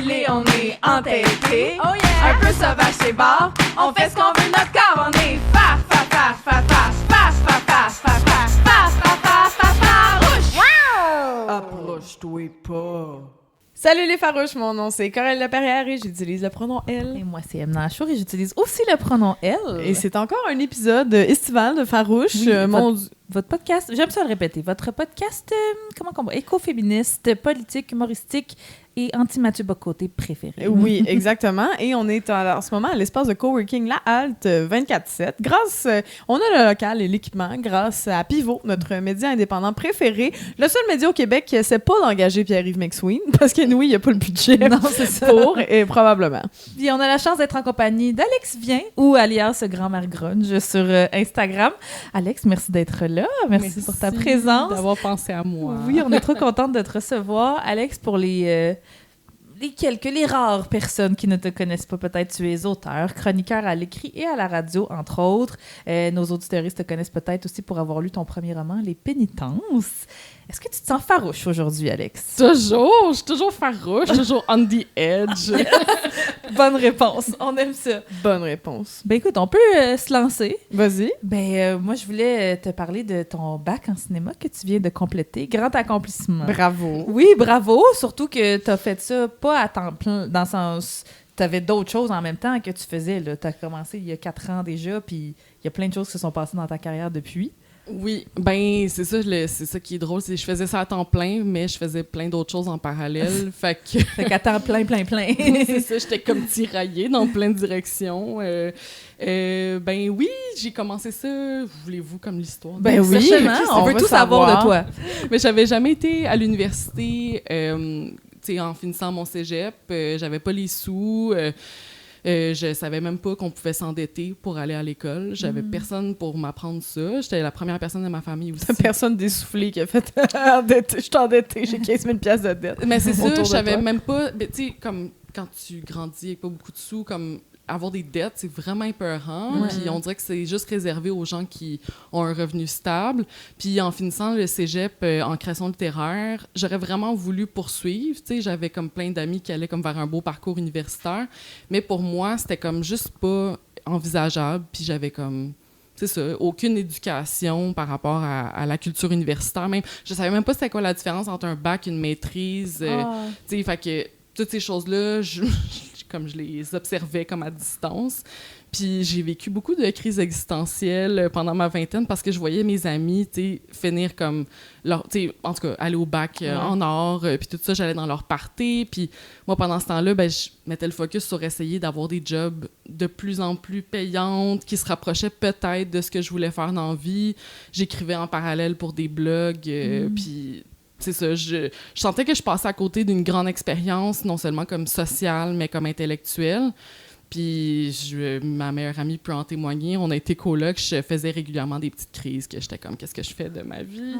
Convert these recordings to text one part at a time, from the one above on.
gelé, on est entêté. Oh yeah! Un peu sauvage, c'est bon. On fait ce qu'on veut, notre corps, on est faf, faf, faf, faf, faf, faf, faf, faf, faf, faf, faf, faf, faf, farouche. Approche-toi pas. Salut les farouches, mon nom c'est Coralie Laperrière et j'utilise le pronom elle. Et moi, c'est Emna Achour et j'utilise aussi le pronom elle. Et c'est encore un épisode estival de Farouche. Oui, votre podcast, j'aime ça le répéter, votre podcast, écoféministe, politique, humoristique et anti-Mathieu Bocoté préféré. Oui, exactement. Et on est en ce moment à l'espace de coworking La Halte 24/7. On a le local et l'équipement grâce à Pivot, notre média indépendant préféré. Le seul média au Québec qui essaie pas d'engager Pierre-Yves McSween parce que nous, il n'y a pas le budget Non, c'est ça. pour, et probablement. Puis on a la chance d'être en compagnie d'Alex Vien, ou alias Grand-Mère Grunge sur Instagram. Alex, merci d'être là. Merci pour ta présence. D'avoir pensé à moi. Oui, on est trop contente de te recevoir. Alex, pour les rares personnes qui ne te connaissent pas, peut-être tu es auteur, chroniqueur à l'écrit et à la radio, entre autres. Nos auditeurs te connaissent peut-être aussi pour avoir lu ton premier roman, Les Pénitences. Est-ce que tu te sens farouche aujourd'hui, Alex? Toujours! Je suis toujours farouche, toujours on the edge. Bonne réponse, on aime ça. Bonne réponse. Ben écoute, on peut se lancer. Vas-y. Moi, je voulais te parler de ton bac en cinéma que tu viens de compléter. Grand accomplissement. Bravo. Oui, bravo. Surtout que tu as fait ça pas à temps plein, dans le sens... Tu avais d'autres choses en même temps que tu faisais. Tu as commencé il y a 4 ans déjà, puis il y a plein de choses qui se sont passées dans ta carrière depuis. Oui, ben c'est ça qui est drôle, c'est que je faisais ça à temps plein, mais je faisais plein d'autres choses en parallèle, fait qu'à temps plein. C'est ça, j'étais comme tiraillée dans plein de directions. Ben oui, j'ai commencé ça, voulez-vous comme l'histoire? Ben oui, on veut tout savoir de toi. Mais j'avais jamais été à l'université, en finissant mon cégep, j'avais pas les sous. Je savais même pas qu'on pouvait s'endetter pour aller à l'école. J'avais personne pour m'apprendre ça. J'étais la première personne de ma famille aussi. Personne dessoufflée qui a fait « Je suis endettée, j'ai 15 000 $ de dette. » Mais c'est ça, je savais même pas... Tu sais, comme quand tu grandis avec pas beaucoup de sous, comme avoir des dettes, c'est vraiment épeurant. Puis on dirait que c'est juste réservé aux gens qui ont un revenu stable. Puis en finissant le cégep en création littéraire, j'aurais vraiment voulu poursuivre. Tu sais, j'avais comme plein d'amis qui allaient comme vers un beau parcours universitaire. Mais pour moi, c'était comme juste pas envisageable. Puis j'avais comme... C'est ça, aucune éducation par rapport à la culture universitaire. Même, je savais même pas c'était quoi la différence entre un bac et une maîtrise. Tu sais, fait que toutes ces choses-là, comme je les observais comme à distance. Puis j'ai vécu beaucoup de crises existentielles pendant ma vingtaine parce que je voyais mes amis, tu sais, finir comme leur, tu sais, en tout cas, aller au bac en or, puis tout ça, j'allais dans leur party. Puis moi, pendant ce temps-là, ben, je mettais le focus sur essayer d'avoir des jobs de plus en plus payantes, qui se rapprochaient peut-être de ce que je voulais faire dans la vie. J'écrivais en parallèle pour des blogs, puis... C'est ça, je sentais que je passais à côté d'une grande expérience, non seulement comme sociale, mais comme intellectuelle. Puis ma meilleure amie peut en témoigner, on a été colocs, je faisais régulièrement des petites crises, que j'étais comme, qu'est-ce que je fais de ma vie?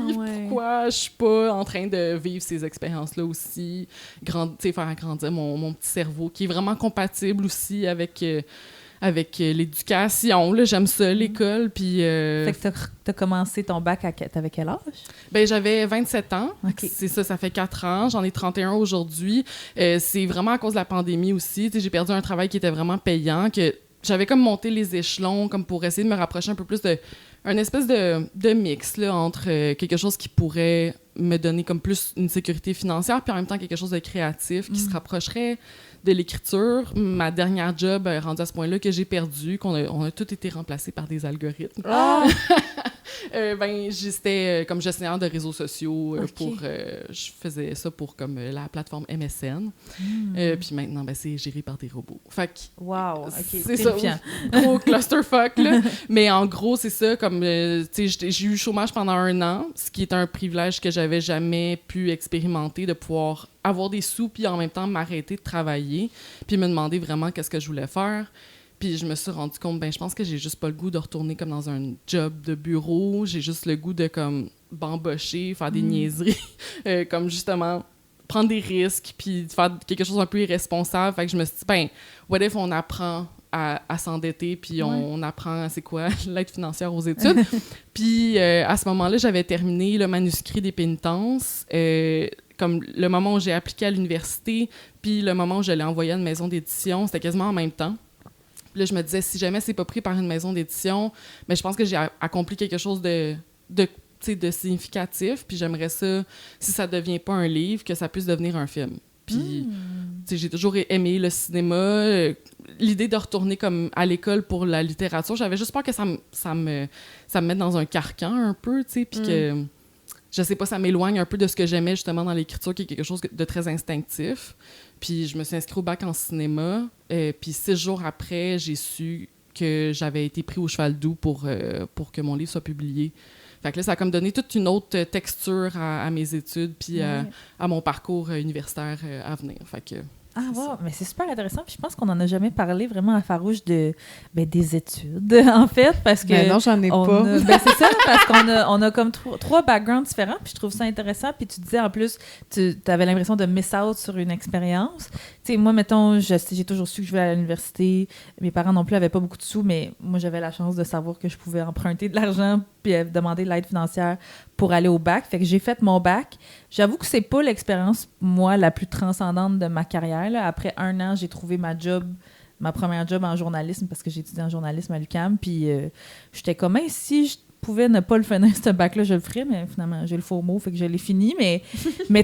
Pourquoi je suis pas en train de vivre ces expériences-là aussi? Faire agrandir mon petit cerveau, qui est vraiment compatible aussi avec l'éducation. Là, j'aime ça, l'école. Puis, Fait que t'as commencé ton bac t'avais quel âge? Ben, j'avais 27 ans. Okay. C'est ça fait 4 ans. J'en ai 31 aujourd'hui. C'est vraiment à cause de la pandémie aussi. T'sais, j'ai perdu un travail qui était vraiment payant, que j'avais comme monté les échelons comme pour essayer de me rapprocher un peu plus un espèce de mix là, entre quelque chose qui pourrait me donner comme plus une sécurité financière, puis en même temps quelque chose de créatif qui se rapprocherait de l'écriture. Ma dernière job rendue à ce point-là que j'ai perdu, on a tout été remplacés par des algorithmes. J'étais comme gestionnaire de réseaux sociaux je faisais ça pour comme la plateforme MSN. Puis maintenant, c'est géré par des robots. Fait que, wow, OK, c'est ça. Gros clusterfuck, là. Mais en gros, c'est ça, comme, j'ai eu le chômage pendant 1 an, ce qui est un privilège que j'avais jamais pu expérimenter, de pouvoir avoir des sous, puis en même temps m'arrêter de travailler, puis me demander vraiment qu'est-ce que je voulais faire. Puis je me suis rendu compte, je pense que j'ai juste pas le goût de retourner comme dans un job de bureau. J'ai juste le goût de comme bambocher, faire des niaiseries, comme justement prendre des risques, puis faire quelque chose un peu irresponsable. Fait que je me suis dit, what if on apprend à s'endetter, puis on apprend c'est quoi l'aide financière aux études. Puis à ce moment-là, j'avais terminé le manuscrit des Pénitences. comme le moment où j'ai appliqué à l'université, puis le moment où je l'ai envoyé à une maison d'édition, c'était quasiment en même temps. Puis là, je me disais, si jamais c'est pas pris par une maison d'édition, mais je pense que j'ai accompli quelque chose de significatif, puis j'aimerais ça, si ça devient pas un livre, que ça puisse devenir un film. Puis, j'ai toujours aimé le cinéma. L'idée de retourner comme à l'école pour la littérature, j'avais juste peur que ça me mette dans un carcan un peu, tu sais, puis que, je sais pas, ça m'éloigne un peu de ce que j'aimais justement dans l'écriture, qui est quelque chose de très instinctif. Puis je me suis inscrite au bac en cinéma, puis 6 jours après, j'ai su que j'avais été pris au Cheval Doux pour que mon livre soit publié. Fait que là, ça a comme donné toute une autre texture à mes études puis à mon parcours universitaire à venir. Fait que... Ah, wow. Mais c'est super intéressant. Puis je pense qu'on n'en a jamais parlé vraiment à Farouche des études, en fait, parce que... Ben non, j'en ai pas. C'est ça, parce qu'on a comme 3 backgrounds différents, puis je trouve ça intéressant. Puis tu disais, en plus, tu avais l'impression de miss out sur une expérience. Tu sais, moi, mettons, j'ai toujours su que je voulais aller à l'université. Mes parents non plus n'avaient pas beaucoup de sous, mais moi, j'avais la chance de savoir que je pouvais emprunter de l'argent puis demander de l'aide financière pour aller au bac. Fait que j'ai fait mon bac. J'avoue que c'est pas l'expérience, moi, la plus transcendante de ma carrière, là. Après 1 an, j'ai trouvé ma première job en journalisme parce que j'ai étudié en journalisme à l'UQAM. Puis j'étais comme, si je pouvais ne pas le finir, ce bac-là, je le ferais. Mais finalement, j'ai le faux mot, fait que je l'ai fini. Mais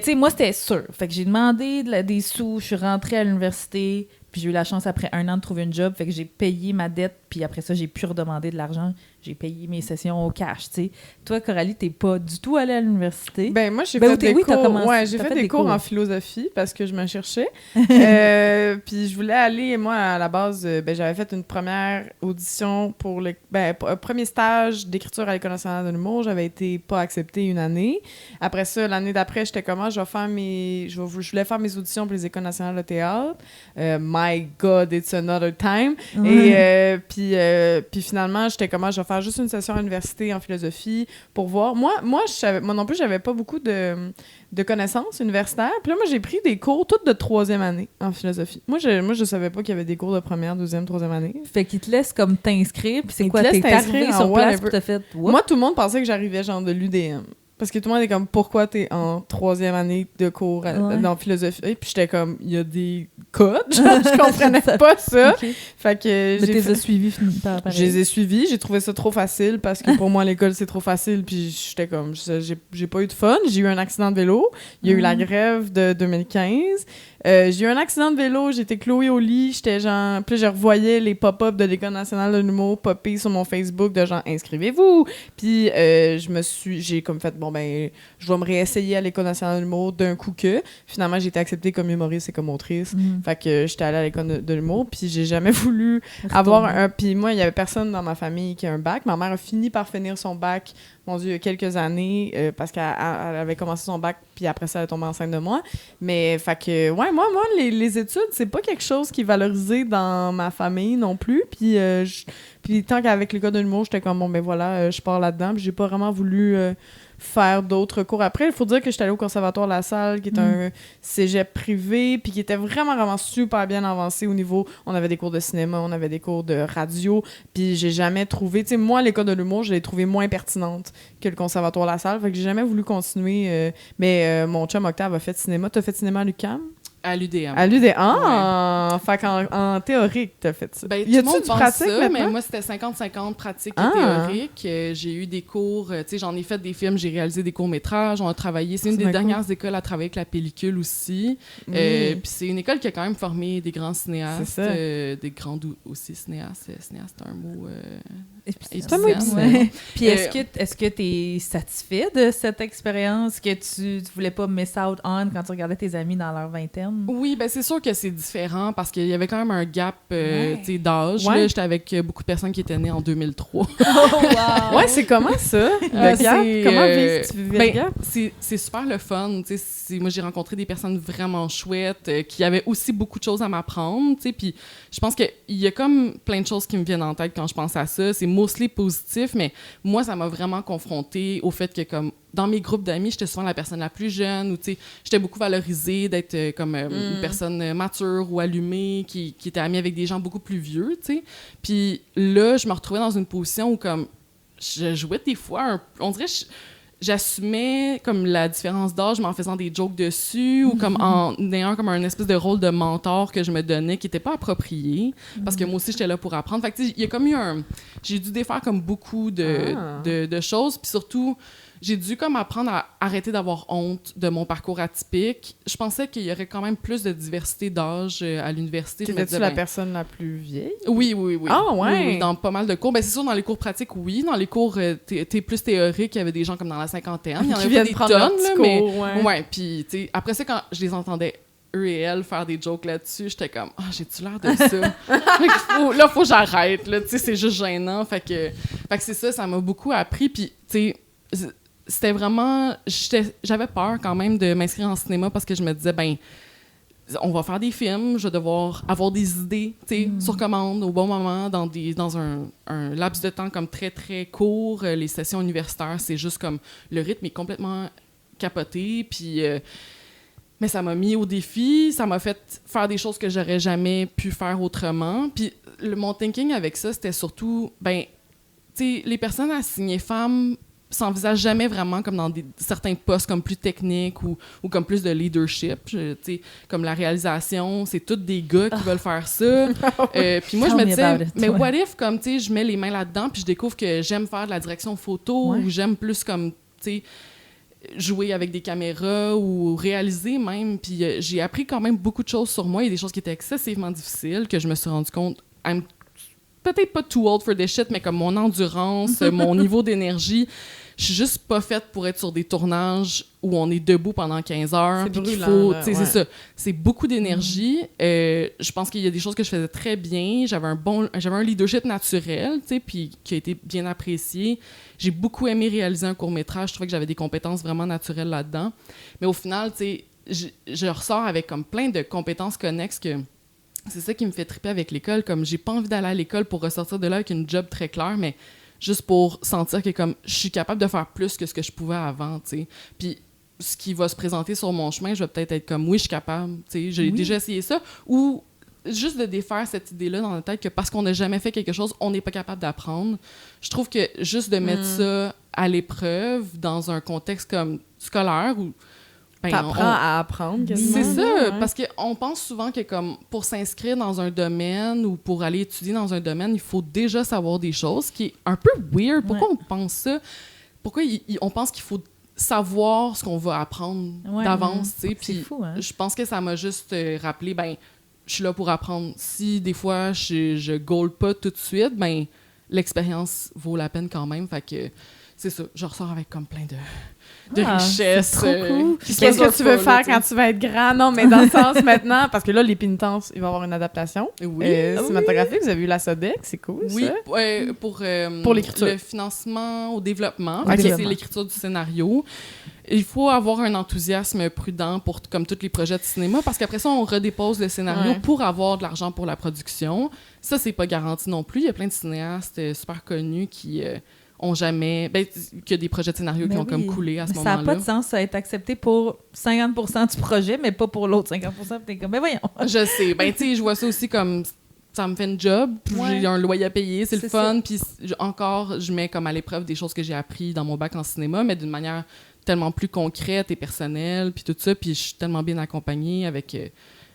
tu sais, moi, c'était sûr. Fait que j'ai demandé des sous, je suis rentrée à l'université. Puis j'ai eu la chance, après 1 an, de trouver une job. Fait que j'ai payé ma dette. Puis après ça, j'ai pu redemander de l'argent. J'ai payé mes sessions au cash, tu sais. Toi, Coralie, t'es pas du tout allée à l'université. Ben moi, j'ai fait des cours. Ouais, j'ai fait des cours en philosophie parce que je me cherchais. Puis je voulais aller, moi, à la base, j'avais fait une première audition pour un premier stage d'écriture à l'École nationale de l'humour. J'avais été pas acceptée 1 année. Après ça, l'année d'après, j'étais comment? Je voulais faire mes auditions pour les Écoles nationales de théâtre. My God, it's another time. Et puis finalement, j'étais comment? Je vais faire juste une session à l'université en philosophie pour voir. Moi non plus, j'avais pas beaucoup de connaissances universitaires. Puis là, moi, j'ai pris des cours toutes de 3e année en philosophie. Moi, je savais pas qu'il y avait des cours de 1re, 2e, 3e année. Fait qu'ils te laissent comme t'inscrire. Puis c'est quoi? T'es arrivé sur place puis t'as fait... Moi, tout le monde pensait que j'arrivais genre de l'UDM. Parce que tout le monde est comme, pourquoi t'es en 3e année de cours dans philosophie? Puis j'étais comme, il y a des codes. Je comprenais pas ça. Okay. Fait que mais t'es suivi pareil. Je les ai suivis. J'ai trouvé ça trop facile parce que pour moi, l'école, c'est trop facile. Puis j'étais comme, j'ai pas eu de fun. J'ai eu un accident de vélo. Il y a eu la grève de 2015. J'ai eu un accident de vélo. J'étais clouée au lit. J'étais genre... Puis je revoyais les pop-up de l'École nationale de l'humour popper sur mon Facebook de genre, inscrivez-vous. Puis j'ai comme fait, je vais me réessayer à l'École nationale de l'humour d'un coup que. Finalement, j'ai été acceptée comme humoriste et comme autrice. Fait que j'étais allée à l'École de l'humour, puis j'ai jamais voulu avoir un... Puis moi, il y avait personne dans ma famille qui a un bac. Ma mère a fini par finir son bac, mon Dieu, il y a quelques années, parce qu'elle avait commencé son bac, puis après ça, elle est tombée enceinte de moi. Mais, fait que, ouais, moi les études, c'est pas quelque chose qui est valorisé dans ma famille non plus. Puis, puis tant qu'avec l'École de l'humour, j'étais comme, je pars là-dedans. Puis j'ai pas vraiment voulu... faire d'autres cours après. Il faut dire que j'étais allée au Conservatoire La Salle, qui est un cégep privé, puis qui était vraiment, vraiment super bien avancé au niveau... On avait des cours de cinéma, on avait des cours de radio, puis j'ai jamais trouvé... Tu sais, moi, l'École de l'humour, je l'ai trouvée moins pertinente que le Conservatoire La Salle, fait que j'ai jamais voulu continuer. Mais mon chum Octave a fait cinéma. T'as fait cinéma à l'UQAM? À l'UDM. À l'UDM. Ah! Fait qu'en théorique, t'as fait ça. Ben, y a-tu du pratique ça, mais moi, c'était 50-50 pratique et théorique. J'ai eu des cours, tu sais, j'en ai fait des films, j'ai réalisé des courts-métrages, on a travaillé. C'est une des dernières écoles à travailler avec la pellicule aussi. Puis c'est une école qui a quand même formé des grands cinéastes, des grands aussi cinéastes. Cinéaste, c'est un mot... Puis est-ce que t'es satisfait de cette expérience que tu voulais pas miss out on quand tu regardais tes amis dans leur vingtaine? Oui, ben c'est sûr que c'est différent parce qu'il y avait quand même un gap d'âge. Ouais. J'étais avec beaucoup de personnes qui étaient nées en 2003. Oh, wow! Ouais, c'est comment ça, le gap? Comment tu vivais le gap? C'est super le fun. Moi, j'ai rencontré des personnes vraiment chouettes qui avaient aussi beaucoup de choses à m'apprendre. Puis je pense qu'il y a comme plein de choses qui me viennent en tête quand je pense à ça. C'est mostly positif, mais moi, ça m'a vraiment confrontée au fait que, comme, dans mes groupes d'amis, j'étais souvent la personne la plus jeune, ou, tu sais, j'étais beaucoup valorisée d'être comme une personne mature ou allumée, qui était amie avec des gens beaucoup plus vieux, tu sais. Puis là, je me retrouvais dans une position où, comme, je jouais des fois, on dirait, j'assumais comme la différence d'âge, mais en faisant des jokes dessus ou comme en ayant comme un espèce de rôle de mentor que je me donnais qui était pas approprié parce que moi aussi j'étais là pour apprendre. Fait que tu sais, il y a comme eu j'ai dû défaire comme beaucoup de choses, puis surtout j'ai dû comme apprendre à arrêter d'avoir honte de mon parcours atypique. Je pensais qu'il y aurait quand même plus de diversité d'âge à l'université. T'étais-tu la personne la plus vieille? Oui. Ah, ouais? Oui, dans pas mal de cours. Ben, c'est sûr, dans les cours pratiques, oui. Dans les cours t'es plus théoriques, il y avait des gens comme dans la cinquantaine. Il y en avait des tonnes, là, mais... Ouais, puis, tu sais, après ça, quand je les entendais, eux et elles, faire des jokes là-dessus, j'étais comme, j'ai-tu l'air de ça? Faut que j'arrête, là, tu sais, c'est juste gênant. Fait que c'est ça m'a beaucoup appris. Puis, tu sais, c'était vraiment... J'avais peur quand même de m'inscrire en cinéma parce que je me disais, ben, on va faire des films, je vais devoir avoir des idées, tu sais, sur commande, au bon moment, dans un laps de temps comme très, très court. Les sessions universitaires, c'est juste comme... Le rythme est complètement capoté, puis... mais ça m'a mis au défi, ça m'a fait faire des choses que j'aurais jamais pu faire autrement. Puis mon thinking avec ça, c'était surtout, ben, tu sais, les personnes assignées femmes s'envisagent jamais vraiment comme dans certains postes comme plus techniques ou comme plus de leadership. Tu sais, comme la réalisation, c'est tous des gars qui veulent faire ça. Puis moi, je me disais, mais what if, comme, tu sais, je mets les mains là-dedans puis je découvre que j'aime faire de la direction photo ou j'aime plus comme, tu sais, jouer avec des caméras ou réaliser même. Puis j'ai appris quand même beaucoup de choses sur moi. Il y a des choses qui étaient excessivement difficiles que je me suis rendu compte. I'm peut-être pas too old for this shit, mais comme mon endurance, mon niveau d'énergie, je suis juste pas faite pour être sur des tournages où on est debout pendant 15 heures. C'est brûlant, faut, là, c'est ça. C'est beaucoup d'énergie. Je pense qu'il y a des choses que je faisais très bien. J'avais un leadership naturel, tu sais, puis qui a été bien apprécié. J'ai beaucoup aimé réaliser un court-métrage. Je trouvais que j'avais des compétences vraiment naturelles là-dedans. Mais au final, tu sais, je ressors avec comme plein de compétences connexes que c'est ça qui me fait triper avec l'école. Comme j'ai pas envie d'aller à l'école pour ressortir de là avec une job très claire, mais juste pour sentir que comme je suis capable de faire plus que ce que je pouvais avant, tu sais. Puis ce qui va se présenter sur mon chemin, je vais peut-être être comme oui, je suis capable, tu sais, j'ai déjà essayé ça, ou juste de défaire cette idée-là dans la tête que parce qu'on n'a jamais fait quelque chose, on n'est pas capable d'apprendre. Je trouve que juste de mettre ça à l'épreuve dans un contexte comme scolaire ou ben, t'apprends à apprendre, quasiment. C'est ça, parce qu'on pense souvent que comme pour s'inscrire dans un domaine ou pour aller étudier dans un domaine, il faut déjà savoir des choses, ce qui est un peu weird. Pourquoi on pense ça? Pourquoi on pense qu'il faut savoir ce qu'on va apprendre d'avance, tu sais? Puis fou, hein? je pense que ça m'a juste rappelé, ben, je suis là pour apprendre. Si des fois je goal pas tout de suite, ben, l'expérience vaut la peine quand même. Fait que c'est ça, je ressors avec comme plein de richesses. C'est trop cool. Qu'est-ce que tu veux faire quand tu vas être grand? Non, mais dans le sens maintenant, parce que là, les pénitences, il va y avoir une adaptation cinématographique. Vous avez vu la Sodec, c'est cool, oui, ça? pour l'écriture. Le financement au développement. Okay. C'est l'écriture du scénario. Il faut avoir un enthousiasme prudent pour comme tous les projets de cinéma, parce qu'après ça, on redépose le scénario pour avoir de l'argent pour la production. Ça, c'est pas garanti non plus. Il y a plein de cinéastes super connus qui... ont jamais... Ben, qu'il y a des projets de scénario qui ont comme coulé à ce moment-là. Ça n'a pas de sens à être accepté pour 50% du projet, mais pas pour l'autre 50%. T'es comme, ben voyons. Je sais. Ben, tu sais, je vois ça aussi comme... Ça me fait une job, j'ai un loyer à payer, c'est le fun. Puis encore, je mets comme à l'épreuve des choses que j'ai appris dans mon bac en cinéma, mais d'une manière tellement plus concrète et personnelle, puis tout ça. Puis je suis tellement bien accompagnée avec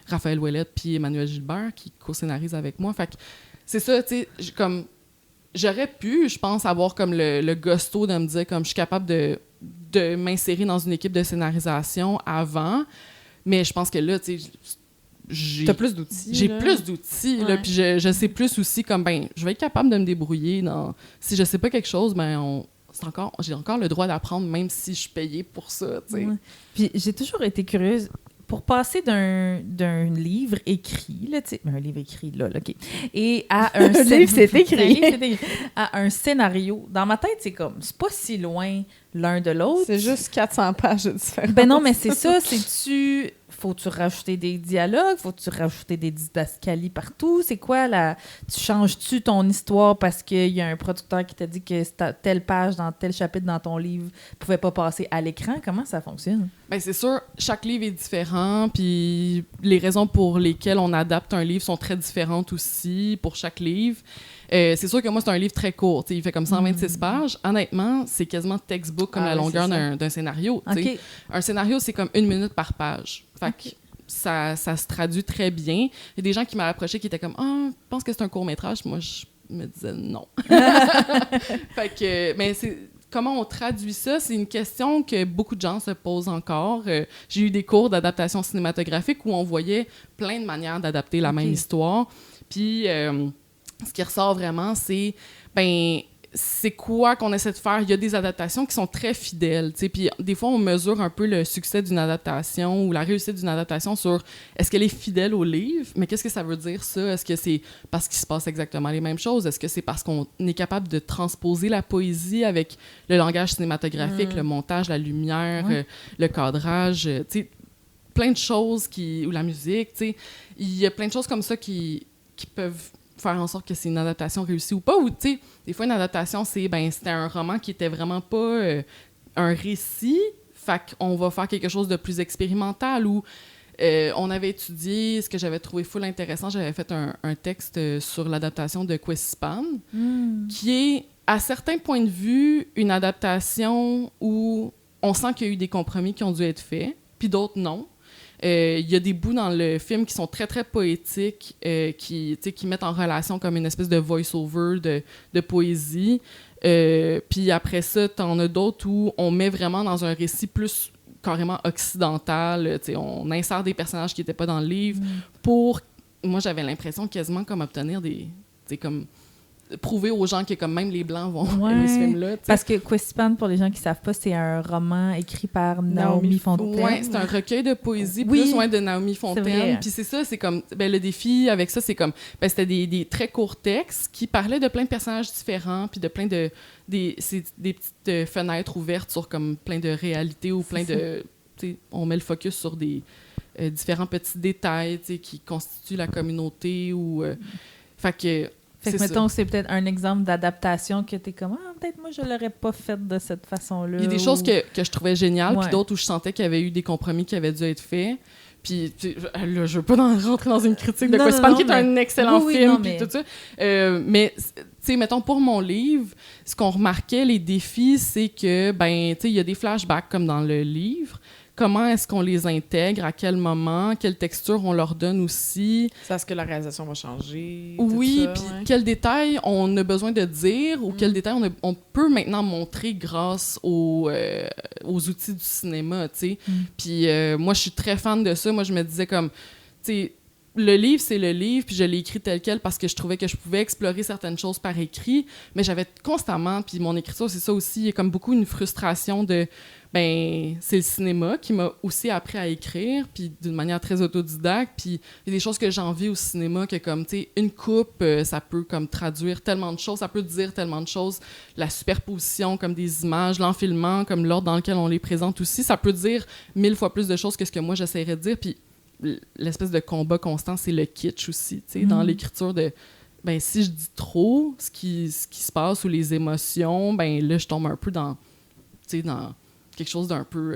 Raphaël Ouellette puis Emmanuel Gilbert qui co-scénarise avec moi. Fait que c'est ça, tu sais, comme... J'aurais pu, je pense, avoir comme le gusto de me dire comme je suis capable de m'insérer dans une équipe de scénarisation avant, mais je pense que là, tu sais, t'as plus d'outils. J'ai plus d'outils, là, puis je sais plus aussi comme, ben, je vais être capable de me débrouiller. Si je sais pas quelque chose, ben, j'ai encore le droit d'apprendre, même si je suis payée pour ça, tu sais. Ouais. Puis j'ai toujours été curieuse. Pour passer d'un livre écrit, là, tu sais, un livre écrit, là, OK, et à un livre, c'est écrit. à un scénario, dans ma tête, c'est comme, c'est pas si loin l'un de l'autre. C'est juste 400 pages de différence. Ben non, mais c'est ça, faut-tu rajouter des dialogues, faut-tu rajouter des didascalies partout, c'est quoi tu changes-tu ton histoire parce qu'il y a un producteur qui t'a dit que telle page dans tel chapitre dans ton livre pouvait pas passer à l'écran, comment ça fonctionne? Ben c'est sûr, chaque livre est différent, puis les raisons pour lesquelles on adapte un livre sont très différentes aussi pour chaque livre. C'est sûr que moi, c'est un livre très court. Il fait comme 126 pages. Honnêtement, c'est quasiment textbook comme la longueur d'un scénario. OK. Un scénario, c'est comme 1 minute par page. Fait que ça se traduit très bien. Il y a des gens qui m'ont approché qui étaient comme « Ah, je pense que c'est un court-métrage. » Moi, je me disais non. Fait que, mais comment on traduit ça? C'est une question que beaucoup de gens se posent encore. J'ai eu des cours d'adaptation cinématographique où on voyait plein de manières d'adapter la même histoire. Puis, ce qui ressort vraiment, c'est, c'est quoi qu'on essaie de faire? Il y a des adaptations qui sont très fidèles, tu sais, puis des fois, on mesure un peu le succès d'une adaptation ou la réussite d'une adaptation sur est-ce qu'elle est fidèle au livre? Mais qu'est-ce que ça veut dire, ça? Est-ce que c'est parce qu'il se passe exactement les mêmes choses? Est-ce que c'est parce qu'on est capable de transposer la poésie avec le langage cinématographique, le montage, la lumière, le cadrage, tu sais, plein de choses ou la musique, tu sais, il y a plein de choses comme ça qui peuvent faire en sorte que c'est une adaptation réussie ou pas, ou tu sais, des fois une adaptation c'était un roman qui était vraiment pas un récit, fait qu'on va faire quelque chose de plus expérimental, ou on avait étudié ce que j'avais trouvé full intéressant, j'avais fait un texte sur l'adaptation de Quispan, qui est à certains points de vue une adaptation où on sent qu'il y a eu des compromis qui ont dû être faits, puis d'autres non. Il y a des bouts dans le film qui sont très, très poétiques, qui mettent en relation comme une espèce de voice-over de poésie. Puis après ça, t'en as d'autres où on met vraiment dans un récit plus carrément occidental. On insère des personnages qui n'étaient pas dans le livre pour... Moi, j'avais l'impression quasiment comme obtenir des... comme prouver aux gens que comme même les Blancs vont aimer ce film-là. T'sais. Parce que Quispan, pour les gens qui ne savent pas, c'est un roman écrit par Naomi Fontaine. Oui, c'est un recueil de poésie plus de Naomi Fontaine. Puis c'est ça, c'est comme... le défi avec ça, c'est comme... c'était des très courts textes qui parlaient de plein de personnages différents, puis de plein de... C'est des petites fenêtres ouvertes sur comme plein de réalités ou plein de... On met le focus sur des différents petits détails qui constituent la communauté ou... Fait que, mettons, c'est peut-être un exemple d'adaptation que t'es comme, peut-être moi, je l'aurais pas faite de cette façon-là. Il y a des choses que je trouvais géniales, puis d'autres où je sentais qu'il y avait eu des compromis qui avaient dû être faits. Puis là, je veux pas rentrer dans une critique de Quispan, qui est un excellent film, puis tout ça. Mais, tu sais, mettons, pour mon livre, ce qu'on remarquait, les défis, c'est que, tu sais, il y a des flashbacks comme dans le livre. Comment est-ce qu'on les intègre, à quel moment, quelle texture on leur donne aussi. C'est ce que la réalisation va changer. Oui, puis quels détails on a besoin de dire ou quels détails on peut maintenant montrer grâce aux outils du cinéma, tu sais. Puis moi, je suis très fan de ça. Moi, je me disais comme, tu sais, le livre, c'est le livre, puis je l'ai écrit tel quel parce que je trouvais que je pouvais explorer certaines choses par écrit, mais j'avais constamment, puis mon écriture, c'est ça aussi, il y a comme beaucoup une frustration de... c'est le cinéma qui m'a aussi appris à écrire, puis d'une manière très autodidacte, puis il y a des choses que j'envie au cinéma, que comme, tu sais, une coupe, ça peut comme traduire tellement de choses, ça peut dire tellement de choses, la superposition comme des images, l'enfilement, comme l'ordre dans lequel on les présente aussi, ça peut dire 1000 fois plus de choses que ce que moi j'essaierais de dire, puis l'espèce de combat constant, c'est le kitsch aussi, tu sais, dans l'écriture de... si je dis trop ce qui se passe ou les émotions, là, je tombe un peu dans quelque chose d'un peu...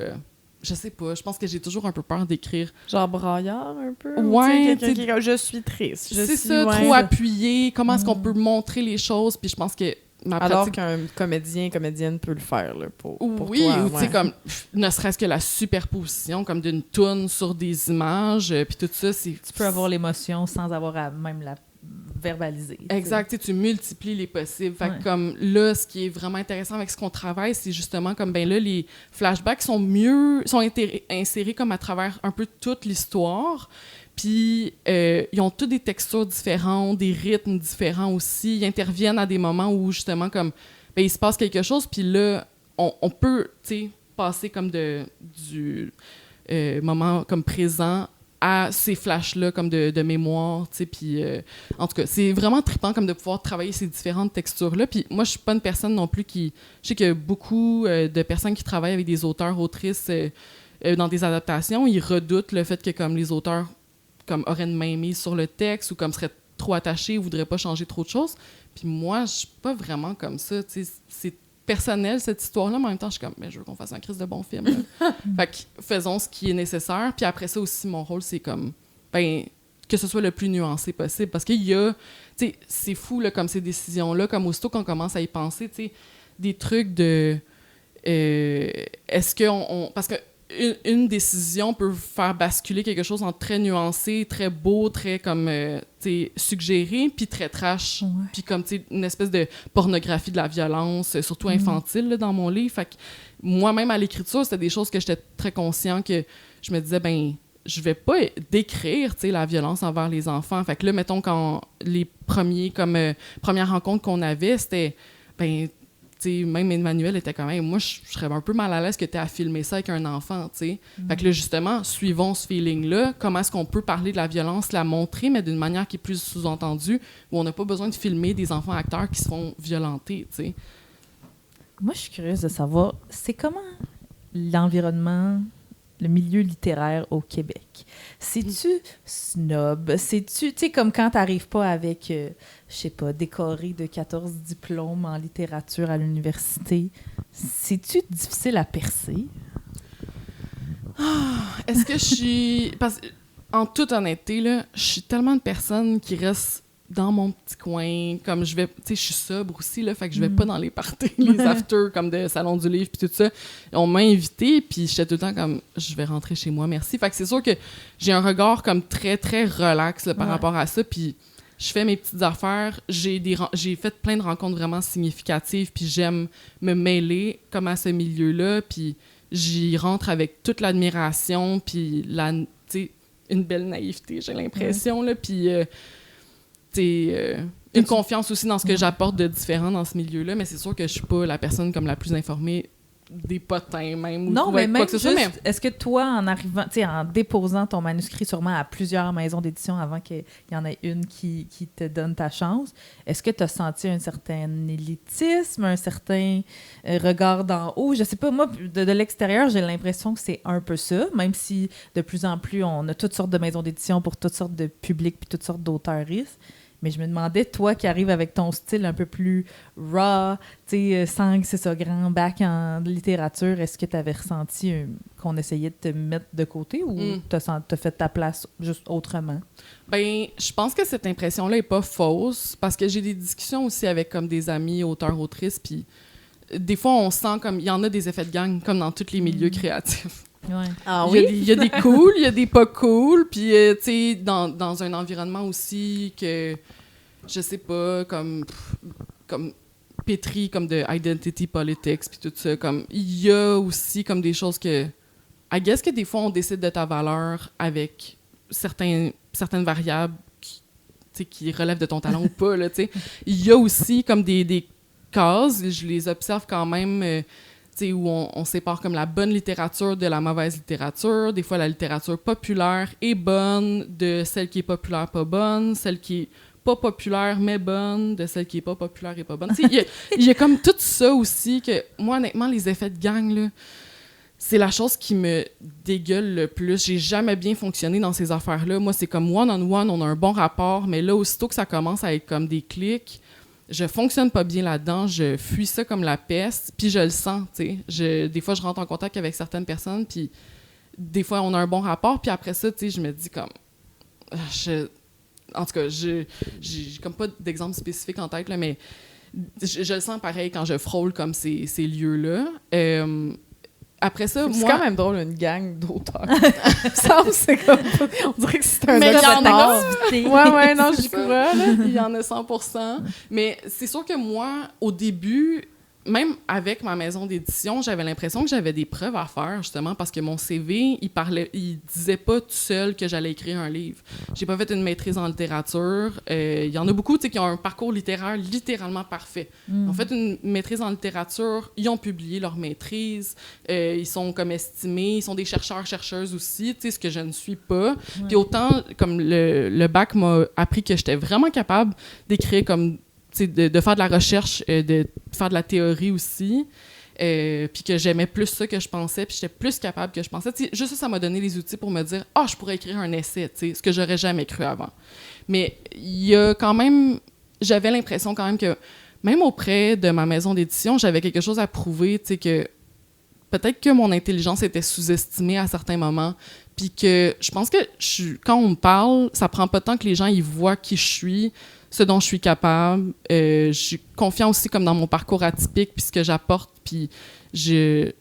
je sais pas, je pense que j'ai toujours un peu peur d'écrire... Genre braillard, un peu? Ouais. Je suis triste. C'est ça, trop appuyé. Comment est-ce qu'on peut montrer les choses? Puis je pense que alors qu'un comédienne peut le faire, là, pour oui, toi. Ou tu sais, comme, ne serait-ce que la superposition, comme d'une toune sur des images, puis tout ça, c'est... Tu peux avoir l'émotion sans avoir à même la verbaliser. Exact, tu multiplies les possibles. Fait que comme là, ce qui est vraiment intéressant avec ce qu'on travaille, c'est justement comme, là, les flashbacks sont insérés comme à travers un peu toute l'histoire. Puis, ils ont tous des textures différentes, des rythmes différents aussi. Ils interviennent à des moments où, justement, comme, il se passe quelque chose, puis là, on peut, tu sais, passer comme du moment comme présent à ces flashs-là, comme de mémoire, tu sais, puis en tout cas, c'est vraiment trippant comme de pouvoir travailler ces différentes textures-là. Puis moi, je suis pas une personne non plus qui... Je sais qu'il y a beaucoup de personnes qui travaillent avec des auteurs, autrices dans des adaptations. Ils redoutent le fait que, comme, les auteurs comme auraient une main mise sur le texte ou comme seraient trop attachés ou voudraient pas changer trop de choses. Puis moi, je suis pas vraiment comme ça, tu sais, c'est personnel, cette histoire-là, mais en même temps, je suis comme, je veux qu'on fasse un crise de bon film. Fait que faisons ce qui est nécessaire. Puis après ça aussi, mon rôle, c'est comme, que ce soit le plus nuancé possible. Parce qu'il y a, tu sais, c'est fou, là, comme ces décisions-là, comme aussitôt qu'on commence à y penser, tu sais, des trucs de... est-ce qu'on... Parce que une décision peut faire basculer quelque chose en très nuancé, très beau, très comme suggéré, puis très trash, puis comme une espèce de pornographie de la violence, surtout infantile là, dans mon livre. Fait que moi-même à l'écriture, c'était des choses que j'étais très conscient que je me disais je vais pas décrire la violence envers les enfants. Fait que là, mettons, quand les premières rencontres qu'on avait, c'était même Emmanuel était quand même, moi, je serais un peu mal à l'aise que tu aies à filmer ça avec un enfant, tu sais. Fait que là, justement, suivons ce feeling-là. Comment est-ce qu'on peut parler de la violence, la montrer, mais d'une manière qui est plus sous-entendue, où on n'a pas besoin de filmer des enfants acteurs qui se font violenter, tu sais. Moi, je suis curieuse de savoir, c'est comment l'environnement, le milieu littéraire au Québec? C'est-tu snob? C'est-tu, tu sais, comme quand t'arrives pas avec, je sais pas, décoré de 14 diplômes en littérature à l'université, c'est-tu difficile à percer? Est-ce que je suis... Parce en toute honnêteté, là, je suis tellement de personnes qui restent dans mon petit coin, comme je vais, tu sais, je suis sobre aussi, là, fait que je vais pas dans les parties, les afters, comme de Salon du Livre, puis tout ça. On m'a invitée, puis j'étais tout le temps comme, je vais rentrer chez moi, merci. Fait que c'est sûr que j'ai un regard comme très, très relax là, par rapport à ça, puis je fais mes petites affaires. J'ai fait plein de rencontres vraiment significatives, puis j'aime me mêler comme à ce milieu-là, puis j'y rentre avec toute l'admiration, puis tu sais, une belle naïveté, j'ai l'impression, là, puis... une confiance aussi dans ce que j'apporte de différent dans ce milieu-là, mais c'est sûr que je suis pas la personne comme la plus informée des potins même. Non, mais même que juste, est-ce que toi, en arrivant, tu sais, en déposant ton manuscrit sûrement à plusieurs maisons d'édition avant qu'il y en ait une qui te donne ta chance, est-ce que tu as senti un certain élitisme, un certain regard d'en haut? Je sais pas, moi, de l'extérieur, j'ai l'impression que c'est un peu ça, même si de plus en plus, on a toutes sortes de maisons d'édition pour toutes sortes de publics puis toutes sortes d'auteuristes. Mais je me demandais, toi qui arrives avec ton style un peu plus raw, tu sais, sans, c'est ça, grand bac en littérature, est-ce que tu avais ressenti qu'on essayait de te mettre de côté ou t'as fait ta place juste autrement? Ben, je pense que cette impression-là est pas fausse, parce que j'ai des discussions aussi avec comme des amis, auteurs, autrices, puis des fois, on sent comme, il y en a des effets de gang, comme dans tous les milieux créatifs. Ouais. Ah Il y a des cool, il y a des pas cool, puis tu sais, dans un environnement aussi que, je sais pas, comme pétri comme de identity politics, puis tout ça, comme, il y a aussi comme des choses que, I guess que des fois, on décide de ta valeur avec certaines variables qui relèvent de ton talent ou pas, là, tu sais. Il y a aussi comme des cases, je les observe quand même... où on sépare comme la bonne littérature de la mauvaise littérature. Des fois, la littérature populaire est bonne de celle qui est populaire pas bonne, celle qui est pas populaire mais bonne de celle qui est pas populaire et pas bonne. Il y a comme tout ça aussi que, moi, honnêtement, les effets de gang, là, c'est la chose qui me dégueule le plus. J'ai jamais bien fonctionné dans ces affaires-là. Moi, c'est comme one-on-one, on a un bon rapport, mais là, aussitôt que ça commence à être comme des clics, je fonctionne pas bien là-dedans, je fuis ça comme la peste, puis je le sens, tu sais. Des fois, je rentre en contact avec certaines personnes, puis des fois, on a un bon rapport, puis après ça, tu sais, je me dis comme... En tout cas, j'ai comme pas d'exemple spécifique en tête, là, mais je le sens pareil quand je frôle comme ces lieux-là. Après ça, c'est moi... quand même drôle, une gang d'auteurs. Ça, c'est comme... On dirait que c'est un Mais il y en a... Ouais, non, j'y crois, là. Il y en a 100%. Mais c'est sûr que moi, au début, même avec ma maison d'édition, j'avais l'impression que j'avais des preuves à faire, justement, parce que mon CV, il disait pas tout seul que j'allais écrire un livre. J'ai pas fait une maîtrise en littérature. Il y en a beaucoup, tu sais, qui ont un parcours littéraire littéralement parfait. Ils ont fait une maîtrise en littérature, ils ont publié leur maîtrise, ils sont comme estimés, ils sont des chercheurs-chercheuses aussi, tu sais, ce que je ne suis pas. Puis autant, comme le bac m'a appris que j'étais vraiment capable d'écrire comme... De faire de la recherche, de faire de la théorie aussi, puis que j'aimais plus ça que je pensais, puis j'étais plus capable que je pensais. T'sais, juste ça m'a donné les outils pour me dire « Ah, je pourrais écrire un essai », ce que j'aurais jamais cru avant. Mais il y a quand même... J'avais l'impression quand même que, même auprès de ma maison d'édition, j'avais quelque chose à prouver, que peut-être que mon intelligence était sous-estimée à certains moments, puis que je pense que quand on me parle, ça prend pas de temps que les gens ils voient qui je suis, ce dont je suis capable. Je suis confiant aussi comme dans mon parcours atypique, puis ce que j'apporte, puis j'ai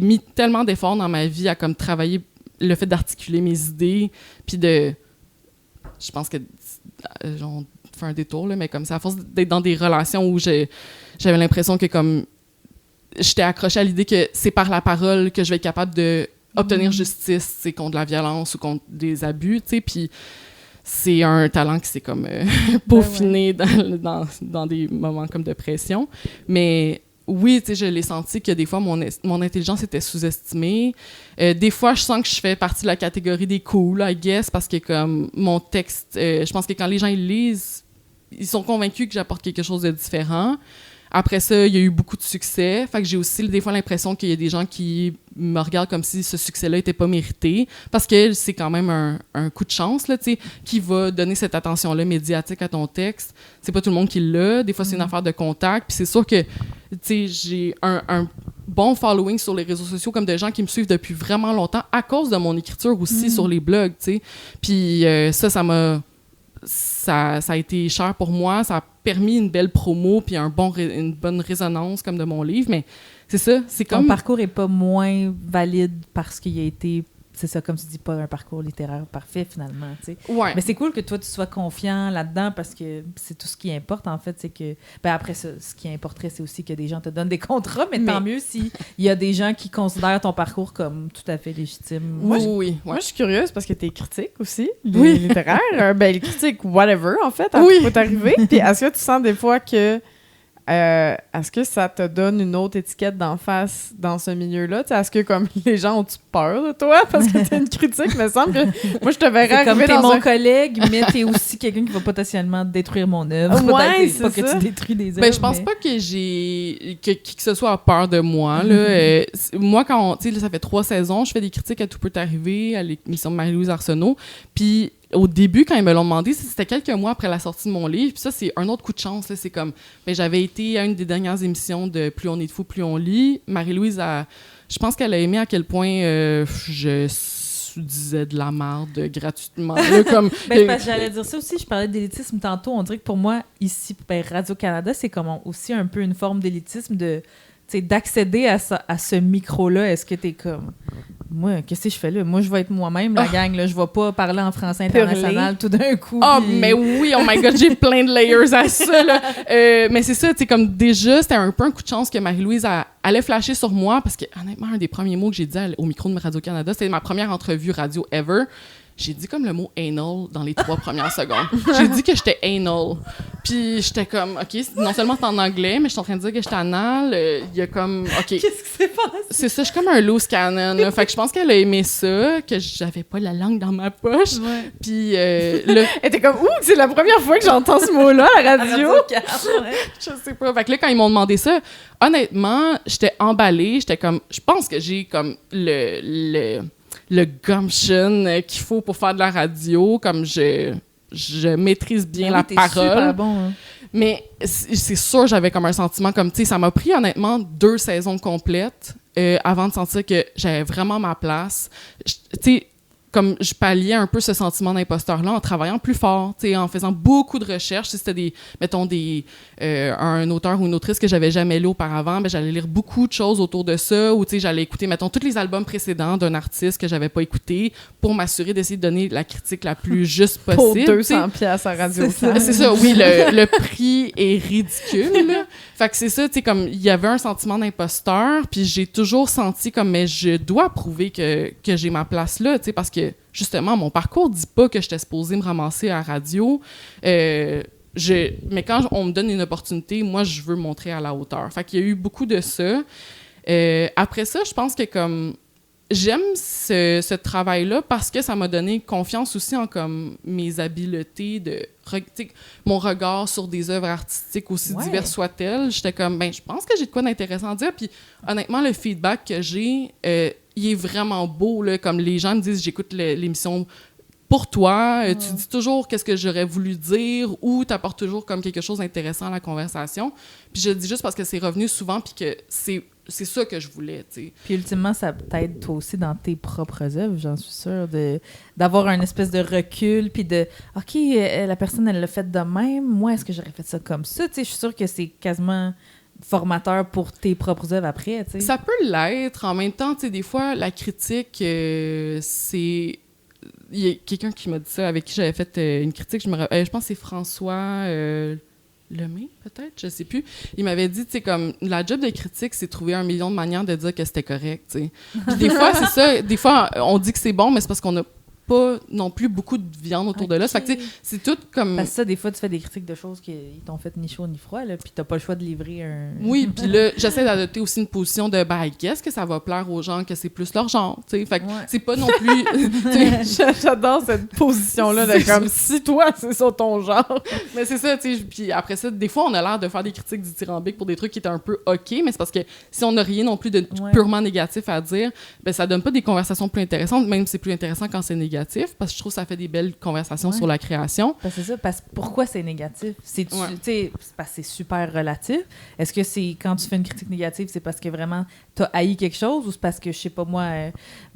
mis tellement d'efforts dans ma vie à comme travailler le fait d'articuler mes idées, puis je pense que on fait un détour là, mais comme ça, à force d'être dans des relations où j'avais l'impression que comme j'étais accrochée à l'idée que c'est par la parole que je vais être capable de obtenir justice, tu sais, contre la violence ou contre des abus, tu sais, puis c'est un talent qui s'est comme peaufiné dans des moments comme de pression. Mais oui, tu sais, je l'ai senti que des fois, mon intelligence était sous-estimée. Des fois, je sens que je fais partie de la catégorie des cool, I guess, parce que comme mon texte, je pense que quand les gens ils lisent, ils sont convaincus que j'apporte quelque chose de différent. Après ça, il y a eu beaucoup de succès. Fait que j'ai aussi des fois l'impression qu'il y a des gens qui me regardent comme si ce succès-là n'était pas mérité. Parce que c'est quand même un coup de chance, là, tu sais, qui va donner cette attention-là médiatique à ton texte. C'est pas tout le monde qui l'a. Des fois, c'est une affaire de contact. Puis c'est sûr que, tu sais, j'ai un bon following sur les réseaux sociaux, comme des gens qui me suivent depuis vraiment longtemps à cause de mon écriture aussi sur les blogs, tu sais. Puis ça a été cher pour moi, ça a permis une belle promo puis une bonne résonance comme de mon livre, mais c'est ça, c'est comme... Ton parcours est pas moins valide parce qu'il a été, c'est ça, comme tu dis, pas un parcours littéraire parfait finalement, tu sais. Ouais. Mais c'est cool que toi tu sois confiant là-dedans parce que c'est tout ce qui importe en fait, c'est que après ça, ce qui importerait c'est aussi que des gens te donnent des contrats, mais tant mieux si il y a des gens qui considèrent ton parcours comme tout à fait légitime. Moi, je suis curieuse parce que t'es critique aussi, littéraire, ben critique whatever en fait, peut t'arriver. Puis est-ce que tu sens des fois que est-ce que ça te donne une autre étiquette d'en face dans ce milieu-là? T'sais, est-ce que comme les gens ont-tu peur de toi parce que t'es une critique? Il me semble que moi, je te verrais c'est comme arriver t'es dans mon collègue, mais t'es aussi quelqu'un qui va potentiellement détruire mon œuvre. Ouais, c'est pas ça. que tu détruis des œuvres. Ben, je pense pas que qui que ce soit a peur de moi. Là. Moi, quand tu sais, ça fait 3 saisons, je fais des critiques à Tout peut arriver, à l'émission de Marie-Louise Arsenault. Puis au début, quand ils me l'ont demandé, c'était quelques mois après la sortie de mon livre. Puis ça, c'est un autre coup de chance. Là. C'est comme, j'avais été à une des dernières émissions de Plus on est de fou, plus on lit. Marie-Louise, je pense qu'elle a aimé à quel point je disais de la merde gratuitement. Là, comme, parce que j'allais dire ça aussi, je parlais d'élitisme tantôt. On dirait que pour moi, ici, Radio-Canada, c'est comme aussi un peu une forme d'élitisme d'accéder à ce micro-là. Est-ce que t'es comme... Moi, qu'est-ce que je fais là? Moi, je vais être moi-même, la gang. Là. Je vais pas parler en français international tout d'un coup. Mais oui, oh my God, j'ai plein de layers à ça. Là. Mais c'est ça, tu sais, comme déjà, c'était un peu un coup de chance que Marie-Louise allait flasher sur moi parce que, honnêtement, un des premiers mots que j'ai dit au micro de Radio-Canada, c'était ma première entrevue radio ever. J'ai dit comme le mot anal dans les 3 premières secondes. J'ai dit que j'étais anal. Puis j'étais comme, OK, non seulement c'est en anglais, mais je suis en train de dire que j'étais anal. Il y a comme, OK. Qu'est-ce qui s'est passé? C'est ça, je suis comme un loose cannon. Là. Fait que je pense qu'elle a aimé ça, que j'avais pas la langue dans ma poche. Ouais. Puis elle était comme, ouh, c'est la première fois que j'entends ce mot-là à la radio. Je sais pas. Fait que là, quand ils m'ont demandé ça, honnêtement, j'étais emballée. J'étais comme, je pense que j'ai comme le gumption qu'il faut pour faire de la radio, comme je maîtrise bien la parole. Super bon, hein. Mais c'est sûr, j'avais comme un sentiment comme, tu sais, ça m'a pris honnêtement 2 saisons complètes avant de sentir que j'avais vraiment ma place. Tu sais, comme je palliais un peu ce sentiment d'imposteur-là en travaillant plus fort, en faisant beaucoup de recherches. Si c'était un auteur ou une autrice que j'avais jamais lu auparavant, ben, j'allais lire beaucoup de choses autour de ça, ou j'allais écouter, tous les albums précédents d'un artiste que j'avais pas écouté pour m'assurer d'essayer de donner la critique la plus juste possible. Pour 200$ à Radio. C'est ça, oui, le prix est ridicule. Là. Fait que c'est ça, comme il y avait un sentiment d'imposteur, puis j'ai toujours senti comme, mais je dois prouver que j'ai ma place là, parce que justement, mon parcours dit pas que j'étais supposée me ramasser à la radio. Mais quand on me donne une opportunité, moi, je veux montrer à la hauteur. Fait qu'il y a eu beaucoup de ça. Après ça, je pense que comme j'aime ce travail-là parce que ça m'a donné confiance aussi en comme mes habiletés mon regard sur des œuvres artistiques aussi diverses soient-elles. J'étais comme, je pense que j'ai de quoi d'intéressant à dire. Puis honnêtement, le feedback que j'ai, il est vraiment beau. Là, comme les gens me disent, j'écoute l'émission pour toi, tu dis toujours qu'est-ce que j'aurais voulu dire ou t'apportes toujours comme quelque chose d'intéressant à la conversation. Puis je le dis juste parce que c'est revenu souvent puis que c'est ça que je voulais, tu sais. Puis ultimement, ça t'aide toi aussi dans tes propres œuvres, j'en suis sûre, d'avoir un espèce de recul, puis de « OK, la personne, elle l'a fait de même, moi, est-ce que j'aurais fait ça comme ça? » Tu sais, je suis sûre que c'est quasiment formateur pour tes propres œuvres après, tu sais. Ça peut l'être. En même temps, tu sais, des fois, la critique, c'est... Il y a quelqu'un qui m'a dit ça, avec qui j'avais fait une critique, je pense que c'est François Lemay, peut-être, je sais plus. Il m'avait dit, tu sais, comme, la job de critique, c'est trouver 1 million de manières de dire que c'était correct, tu sais. Puis des fois, c'est ça, des fois, on dit que c'est bon, mais c'est parce qu'on n'a pas non plus beaucoup de viande autour de là. Ça fait que, tu sais, c'est tout comme... Parce que ça, des fois, tu fais des critiques de choses qui t'ont fait ni chaud ni froid, là, puis t'as pas le choix de livrer un... Oui, puis là, j'essaie d'adopter aussi une position de, qu'est-ce que ça va plaire aux gens, que c'est plus leur genre, tu sais. Fait que c'est pas non plus... J'adore cette position-là de comme, si toi, c'est ça ton genre. Mais c'est ça, tu sais. Puis après ça, des fois, on a l'air de faire des critiques dithyrambiques pour des trucs qui étaient un peu OK, mais c'est parce que si on n'a rien non plus de purement négatif à dire, ben ça donne pas des conversations plus intéressantes, même si c'est plus intéressant quand c'est négatif, parce que je trouve que ça fait des belles conversations sur la création. C'est ça, parce que pourquoi c'est négatif? C'est parce que c'est super relatif. Est-ce que c'est quand tu fais une critique négative, c'est parce que vraiment t'as haï quelque chose ou c'est parce que, je sais pas moi,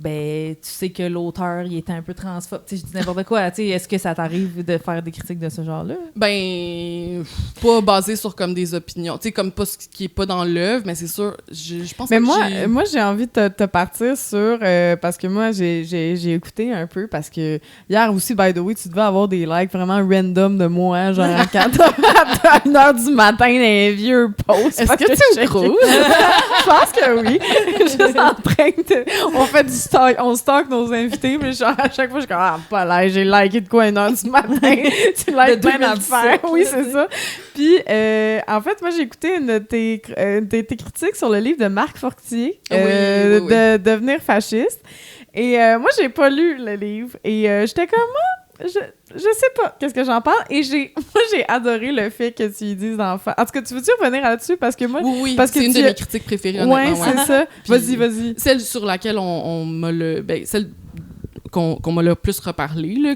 tu sais que l'auteur, il était un peu transphobe? Tu sais, je dis n'importe quoi. Tu sais, est-ce que ça t'arrive de faire des critiques de ce genre-là? Ben, pas basé sur comme des opinions. Tu sais, comme pas ce qui est pas dans l'œuvre, mais c'est sûr, je pense mais que moi, j'ai envie de te partir sur... parce que moi, j'ai écouté un peu, parce que hier aussi, by the way, tu devais avoir des likes vraiment random de moi, genre à 1h du matin, dans les vieux posts. Est-ce que tu me trouves? Je pense que oui. Juste en train de... On fait du stock, on stocke nos invités, mais genre, à chaque fois, je suis comme, pas là, j'ai liké de quoi 1h du matin? Tu likes plein d'affaires. Oui, c'est ça. Puis, en fait, moi, j'ai écouté une de tes critiques sur le livre de Marc Fortier, de Devenir fasciste. Et moi, j'ai pas lu le livre. Et j'étais comme, je sais pas qu'est-ce que j'en parle. Et moi, j'ai adoré le fait que tu y dises d'enfant. En tout cas, tu veux-tu revenir là-dessus? Parce que moi... Oui, parce que c'est une de mes critiques préférées, honnêtement. Ouais, c'est ça. Vas-y. Celle sur laquelle on m'a le... Ben, celle qu'on m'a le plus reparlé, là,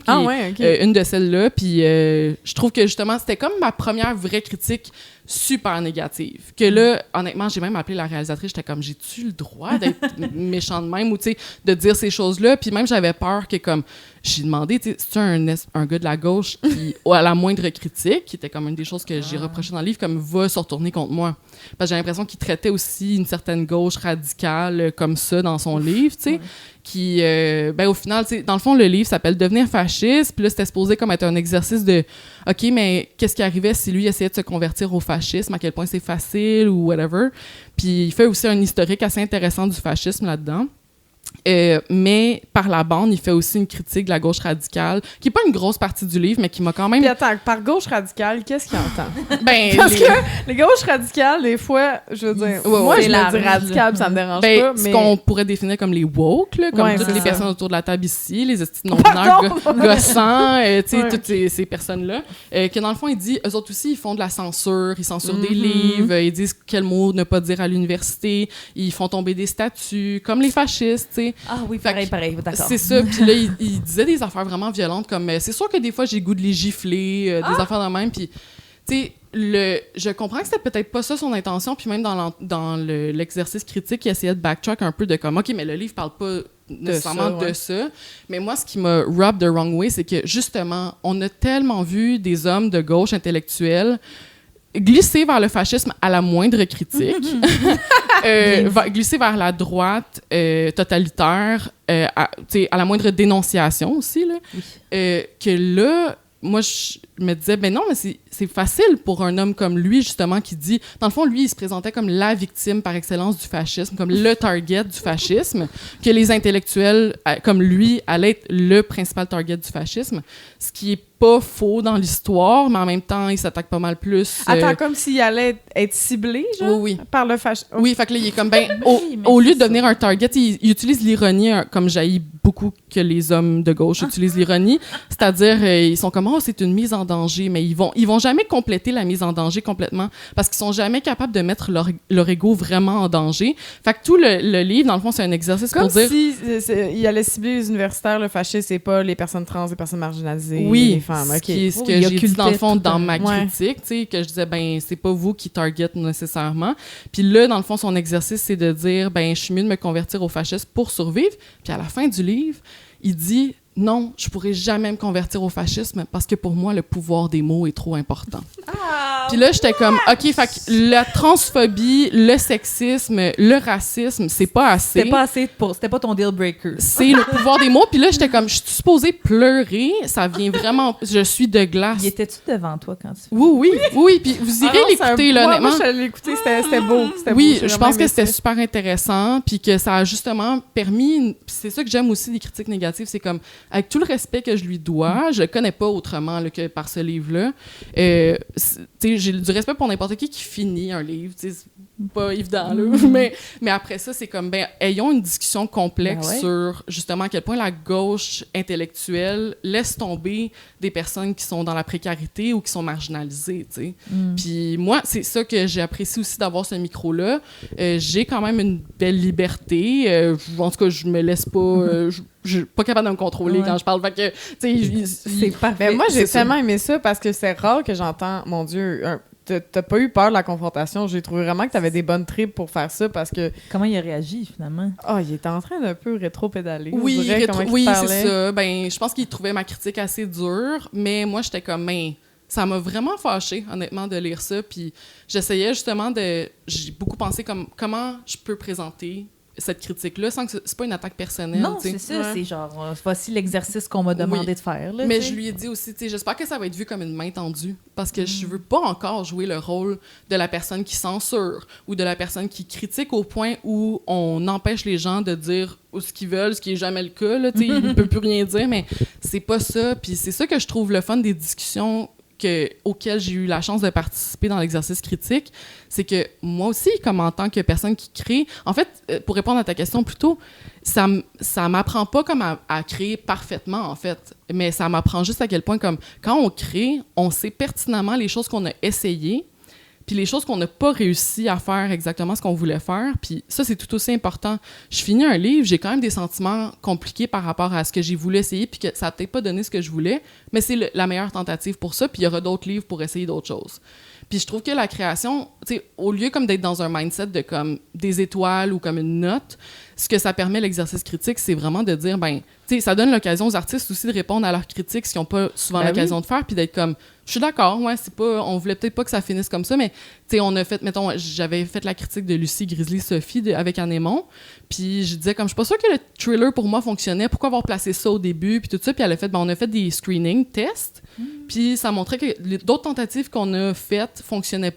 qui est une de celles-là. Puis je trouve que, justement, c'était comme ma première vraie critique super négative. Que là, honnêtement, j'ai même appelé la réalisatrice, j'étais comme, j'ai-tu le droit d'être méchant de même ou, tu sais, de dire ces choses-là? Puis même, j'avais peur que, comme, j'ai demandé, tu sais, c'est-tu un gars de la gauche qui, à la moindre critique, qui était comme une des choses que j'ai reproché dans le livre, comme, va se retourner contre moi. Parce que j'ai l'impression qu'il traitait aussi une certaine gauche radicale comme ça dans son livre, tu sais, qui, ben, au final, tu sais, dans le fond, le livre s'appelle « Devenir fasciste », puis là, c'était supposé comme être un exercice de « OK, mais qu'est-ce qui arrivait si lui essayait de se convertir au fascisme, à quel point c'est facile ou whatever ». Puis il fait aussi un historique assez intéressant du fascisme là-dedans. Mais par la bande, il fait aussi une critique de la gauche radicale, qui n'est pas une grosse partie du livre, mais qui m'a quand même... Puis attends, par gauche radicale, qu'est-ce qu'il entend? Parce que les gauches radicales, des fois, je veux dire, moi, je me dis radical, ça me dérange pas, mais... Ce qu'on pourrait définir comme les woke, là, comme toutes les personnes autour de la table ici, les estis non-binaires gossants, tu sais, toutes ces personnes-là, que dans le fond, il dit, eux autres aussi, ils font de la censure, ils censurent des livres, ils disent quel mot ne pas dire à l'université, ils font tomber des statuts, comme les fascistes, tu sais. Ah oui, pareil, d'accord. C'est ça. Puis là, il disait des affaires vraiment violentes, comme c'est sûr que des fois, j'ai le goût de les gifler, des affaires de même. Puis, tu sais, je comprends que c'était peut-être pas ça son intention. Puis même dans l'exercice critique, il essayait de backtrack un peu de comme, OK, mais le livre parle pas nécessairement de ça. Mais moi, ce qui m'a rubbed the wrong way, c'est que justement, on a tellement vu des hommes de gauche intellectuels glisser vers le fascisme à la moindre critique, glisser vers la droite totalitaire, à la moindre dénonciation aussi, là, que là, moi, je me disais, ben non, mais c'est facile pour un homme comme lui, justement, qui dit... Dans le fond, lui, il se présentait comme la victime par excellence du fascisme, comme le target du fascisme, que les intellectuels, comme lui, allaient être le principal target du fascisme, ce qui est pas faux dans l'histoire, mais en même temps, il s'attaque pas mal plus... Attends, comme s'il allait être ciblé, genre, par le fascisme. Oui, fait que là, il est comme, ben, au lieu de devenir un target, il utilise l'ironie, comme jaillit beaucoup que les hommes de gauche utilisent l'ironie, c'est-à-dire ils sont comme c'est une mise en danger, mais ils vont jamais compléter la mise en danger complètement parce qu'ils sont jamais capables de mettre leur ego vraiment en danger. Fait que tout le livre, dans le fond, c'est un exercice Comme pour dire... si il allait cibler les universitaires, le fasciste, c'est pas les personnes trans, les personnes marginalisées, Oui, les femmes. ce OK. qui est ce que il j'ai dit dans le fond occultait dans tout ma Ouais. critique, tu sais, que je disais c'est pas vous qui target nécessairement. Puis là, dans le fond, son exercice, c'est de dire je suis mieux de me convertir au fascisme pour survivre. Puis à la fin du livre, il dit non, je pourrais jamais me convertir au fascisme parce que pour moi, le pouvoir des mots est trop important. Puis là, j'étais comme, OK, fait que la transphobie, le sexisme, le racisme, c'est pas assez. C'était pas ton deal breaker. C'est le pouvoir des mots. Puis là, j'étais comme, je suis supposée pleurer. Ça vient vraiment... Je suis de glace. Y étais-tu devant toi quand tu... Oui. Puis vous irez l'écouter, là, honnêtement. Moi, je l'ai écouté, c'était beau. Oui, je pense que c'était super intéressant, puis que ça a justement permis... Puis c'est ça que j'aime aussi des critiques négatives, c'est comme, avec tout le respect que je lui dois, je le connais pas autrement là, que par ce livre-là. J'ai du respect pour n'importe qui finit un livre, c'est pas évident, là. Mais après ça, c'est comme, ayons une discussion complexe sur, justement, à quel point la gauche intellectuelle laisse tomber des personnes qui sont dans la précarité ou qui sont marginalisées, tu sais. Puis moi, c'est ça que j'ai apprécié aussi d'avoir ce micro-là. J'ai quand même une belle liberté. En tout cas, je me laisse pas... je suis pas capable de me contrôler quand je parle. Fait que, tu sais, C'est parfait. Mais moi, j'ai c'est tellement aimé ça parce que c'est rare que j'entends, mon Dieu, t'as pas eu peur de la confrontation. J'ai trouvé vraiment que t'avais des bonnes tripes pour faire ça parce que... Comment il a réagi, finalement? il était en train d'un peu rétro-pédaler. Oui, on dirait, comment il c'est parlait. ça. Je pense qu'il trouvait ma critique assez dure, mais moi, j'étais comme, ça m'a vraiment fâchée, honnêtement, de lire ça. Puis j'essayais justement j'ai beaucoup pensé comme, comment je peux présenter cette critique-là sans que c'est pas une attaque personnelle. Non, t'sais. c'est ça. C'est genre, voici l'exercice qu'on m'a demandé de faire. Là, Mais t'sais. je lui ai dit aussi, j'espère que ça va être vu comme une main tendue parce que je veux pas encore jouer le rôle de la personne qui censure ou de la personne qui critique au point où on empêche les gens de dire ce qu'ils veulent, ce qui est jamais le cas. Là, ils ne peuvent plus rien dire, mais c'est pas ça. Puis c'est ça que je trouve le fun des discussions auquel j'ai eu la chance de participer dans l'exercice critique, c'est que moi aussi, comme en tant que personne qui crée, en fait, pour répondre à ta question plus tôt, ça m'apprend pas comme à créer parfaitement, en fait, mais ça m'apprend juste à quel point, comme, quand on crée, on sait pertinemment les choses qu'on a essayées, puis les choses qu'on n'a pas réussi à faire exactement ce qu'on voulait faire, puis ça, c'est tout aussi important. Je finis un livre, j'ai quand même des sentiments compliqués par rapport à ce que j'ai voulu essayer, puis que ça n'a peut-être pas donné ce que je voulais, mais c'est la meilleure tentative pour ça, puis il y aura d'autres livres pour essayer d'autres choses. Puis je trouve que la création, tu sais, au lieu comme d'être dans un mindset de comme des étoiles ou comme une note, ce que ça permet l'exercice critique, c'est vraiment de dire, tu sais, ça donne l'occasion aux artistes aussi de répondre à leurs critiques, ce qu'ils n'ont pas souvent l'occasion de faire, puis d'être comme, je suis d'accord, on voulait peut-être pas que ça finisse comme ça, mais tu sais, on a fait, mettons, j'avais fait la critique de Lucie Grizzly Sophie avec Anémon, puis je disais comme, je suis pas sûre que le thriller pour moi fonctionnait, pourquoi avoir placé ça au début, puis tout ça, puis elle a fait, on a fait des screenings, tests, puis ça montrait que d'autres tentatives qu'on a faites fonctionnaient,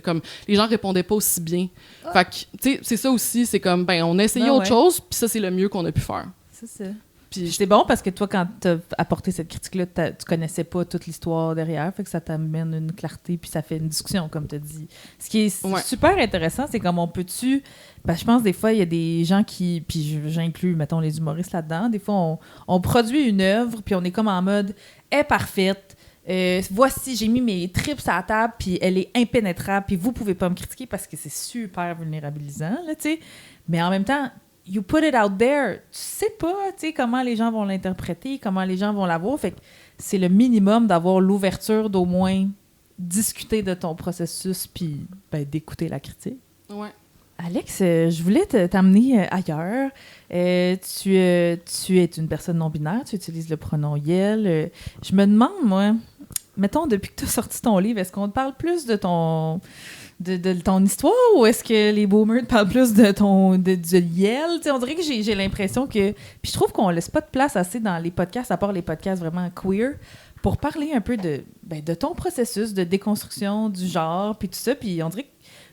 comme, les gens répondaient pas aussi bien. Fait que, tu sais, c'est ça aussi, c'est comme, on a essayé autre chose, puis ça, c'est le mieux qu'on a pu faire. C'est ça. Puis C'est bon parce que toi, quand tu as apporté cette critique-là, tu connaissais pas toute l'histoire derrière, fait que ça t'amène une clarté, puis ça fait une discussion, comme tu as dit. Ce qui est super intéressant, c'est comme on peut-tu... Ben, je pense des fois, il y a des gens qui... Puis j'inclus, mettons, les humoristes là-dedans. Des fois, on produit une œuvre, puis on est comme en mode « est parfaite ». Voici, j'ai mis mes tripes à la table, puis elle est impénétrable, puis vous pouvez pas me critiquer parce que c'est super vulnérabilisant, là, tu sais. Mais en même temps, you put it out there. Tu sais pas, tu sais, comment les gens vont l'interpréter, comment les gens vont la voir. Fait que c'est le minimum d'avoir l'ouverture d'au moins discuter de ton processus puis d'écouter la critique. Ouais. Alex, je voulais t'amener ailleurs. Tu es une personne non-binaire, tu utilises le pronom « yel ». Je me demande, moi, mettons, depuis que tu as sorti ton livre, est-ce qu'on te parle plus de ton histoire ou est-ce que les boomers te parlent plus de du yel? T'sais, on dirait que j'ai l'impression que... Puis je trouve qu'on laisse pas de place assez dans les podcasts, à part les podcasts vraiment queer, pour parler un peu de ton processus de déconstruction du genre, puis tout ça. Puis on dirait que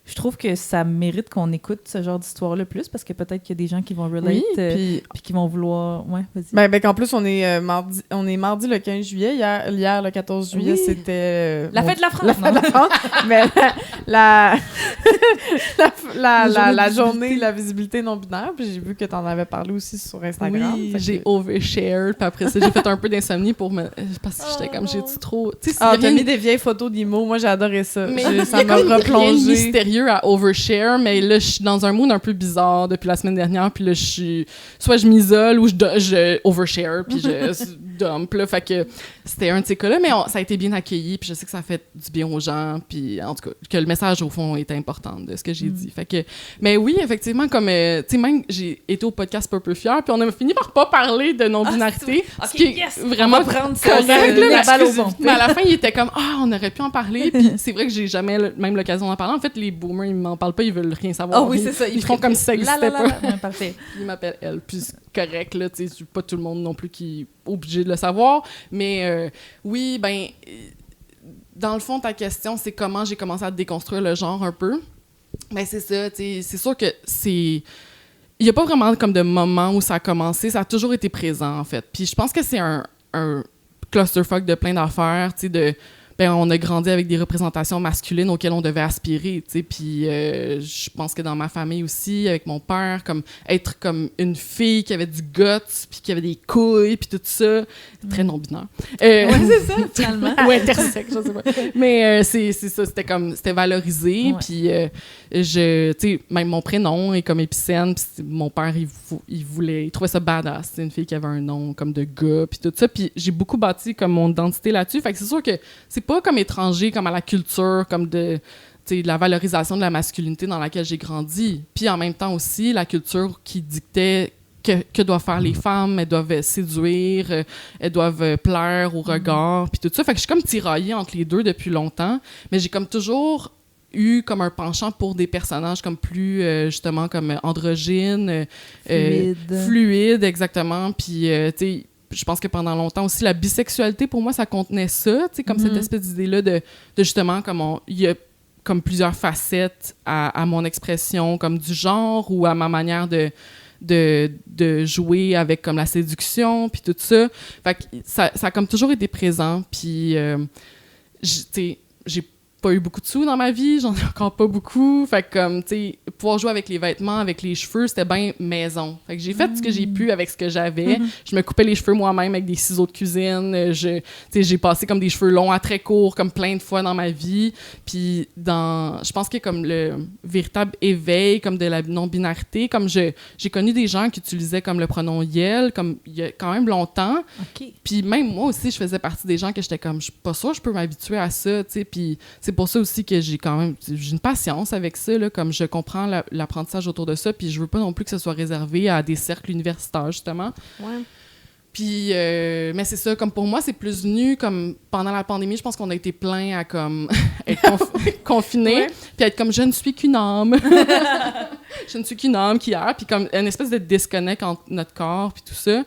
je trouve que ça mérite qu'on écoute ce genre d'histoire-là plus, parce que peut-être qu'il y a des gens qui vont relate, Oui, puis qui vont vouloir... Ouais, vas-y. Ben qu'en plus, on est mardi le 15 juillet. Hier le 14 juillet, Oui. c'était... La fête de la France, La fête de la France. Mais la journée de la visibilité non-binaire. Puis j'ai vu que tu en avais parlé aussi sur Instagram. Oui, Fait que- j'ai overshared, puis après ça, j'ai fait un peu d'insomnie pour me... Parce que j'étais comme, j'ai-tu trop... Tu sais, Ah, s'il y t'as a mis rien- des vieilles photos d'Imo. Moi, j'ai adoré ça. Mais Ça il y a m'a comme rien de replongé. mystérieux à overshare, mais là, je suis dans un mood un peu bizarre depuis la semaine dernière, puis là, soit je m'isole ou je overshare, puis je dump, là, fait que c'était un de ces cas-là, mais ça a été bien accueilli, puis je sais que ça fait du bien aux gens, puis en tout cas, que le message, au fond, est important de ce que j'ai dit. Fait que, mais oui, effectivement, comme, tu sais, même, j'ai été au podcast Peu Fier, puis on a fini par pas parler de non-binarité, ce qui est vraiment prendre correct, là, les balles au bon. mais à la fin, il était comme « Ah, on aurait pu en parler. » Puis c'est vrai que j'ai jamais même l'occasion d'en parler. En fait, les boomers, ils m'en parlent pas, ils veulent rien savoir. Ah oui, c'est ça. Ils font comme si ça existait pas. Ouais, parfait. Ils m'appellent elle. Puis c'est correct, là, tu sais, c'est pas tout le monde non plus qui est obligé de le savoir. Mais oui, ben, dans le fond, ta question, c'est comment j'ai commencé à déconstruire le genre un peu. Ben, c'est ça, tu sais, c'est sûr que c'est... Il y a pas vraiment comme de moment où ça a commencé. Ça a toujours été présent, en fait. Puis je pense que c'est un clusterfuck de plein d'affaires, tu sais, ben, on a grandi avec des représentations masculines auxquelles on devait aspirer, tu sais, puis je pense que dans ma famille aussi, avec mon père, comme être comme une fille qui avait du guts, puis qui avait des couilles, puis tout ça, très non-binaire. Ouais, c'est ça, finalement. Ou intersexe, je sais pas. Mais c'est ça, c'était valorisé, puis tu sais, même mon prénom est comme Épicène, puis mon père, il trouvait ça badass, c'est une fille qui avait un nom comme de gars, puis tout ça, puis j'ai beaucoup bâti comme mon identité là-dessus, fait que c'est sûr que c'est pas comme étranger, comme à la culture, comme de la valorisation de la masculinité dans laquelle j'ai grandi, puis en même temps aussi la culture qui dictait que doivent faire les femmes, elles doivent séduire, elles doivent plaire au regard, puis tout ça. Fait que je suis comme tiraillée entre les deux depuis longtemps, mais j'ai comme toujours eu comme un penchant pour des personnages comme plus, justement, comme androgynes, fluides, exactement, puis, tu sais, je pense que pendant longtemps aussi, la bisexualité, pour moi, ça contenait ça, tu sais, comme cette espèce d'idée-là de justement, comme il y a comme plusieurs facettes à mon expression, comme du genre ou à ma manière de jouer avec comme la séduction, puis tout ça. Fait que ça a comme toujours été présent, puis tu sais, j'ai pas eu beaucoup de sous dans ma vie, j'en ai encore pas beaucoup. Fait que comme, tu sais, pouvoir jouer avec les vêtements, avec les cheveux, c'était bien maison. Fait que j'ai fait ce que j'ai pu avec ce que j'avais. Je me coupais les cheveux moi-même avec des ciseaux de cuisine. Tu sais, j'ai passé comme des cheveux longs à très courts, comme plein de fois dans ma vie. Puis je pense qu'il y a comme le véritable éveil comme de la non-binarité. Comme j'ai connu des gens qui utilisaient comme le pronom « yel », comme il y a quand même longtemps. OK. Puis même moi aussi, je faisais partie des gens que j'étais comme, je suis pas sûre que je peux m'habituer à ça, tu sais. Puis c'est pour ça aussi que j'ai une patience avec ça, là, comme je comprends l'apprentissage autour de ça, puis je veux pas non plus que ce soit réservé à des cercles universitaires, justement. Ouais. Puis, mais c'est ça, comme pour moi, c'est plus venu, comme pendant la pandémie, je pense qu'on a été plein à comme être confinés, puis être comme, je ne suis qu'une âme. Je ne suis qu'une âme qui erre, puis comme une espèce de disconnect entre notre corps, puis tout ça.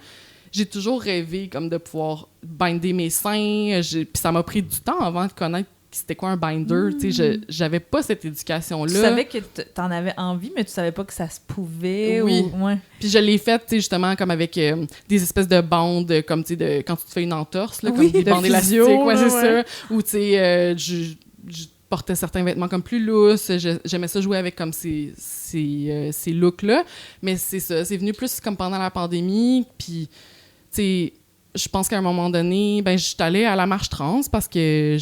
J'ai toujours rêvé comme de pouvoir binder mes seins, puis ça m'a pris du temps avant de connaître c'était quoi un binder, tu sais, j'avais pas cette éducation-là. Tu savais que t'en avais envie, mais tu savais pas que ça se pouvait. Oui. Ouais. Puis je l'ai faite, tu sais, justement, comme avec des espèces de bandes, comme, tu sais, quand tu te fais une entorse, là, comme des bandes élastiques, c'est ça. Ou, tu sais, je portais certains vêtements comme plus lousses, j'aimais ça jouer avec comme ces looks-là, mais c'est ça, c'est venu plus comme pendant la pandémie, puis, tu sais, je pense qu'à un moment donné, ben, je suis allée à la marche trans parce que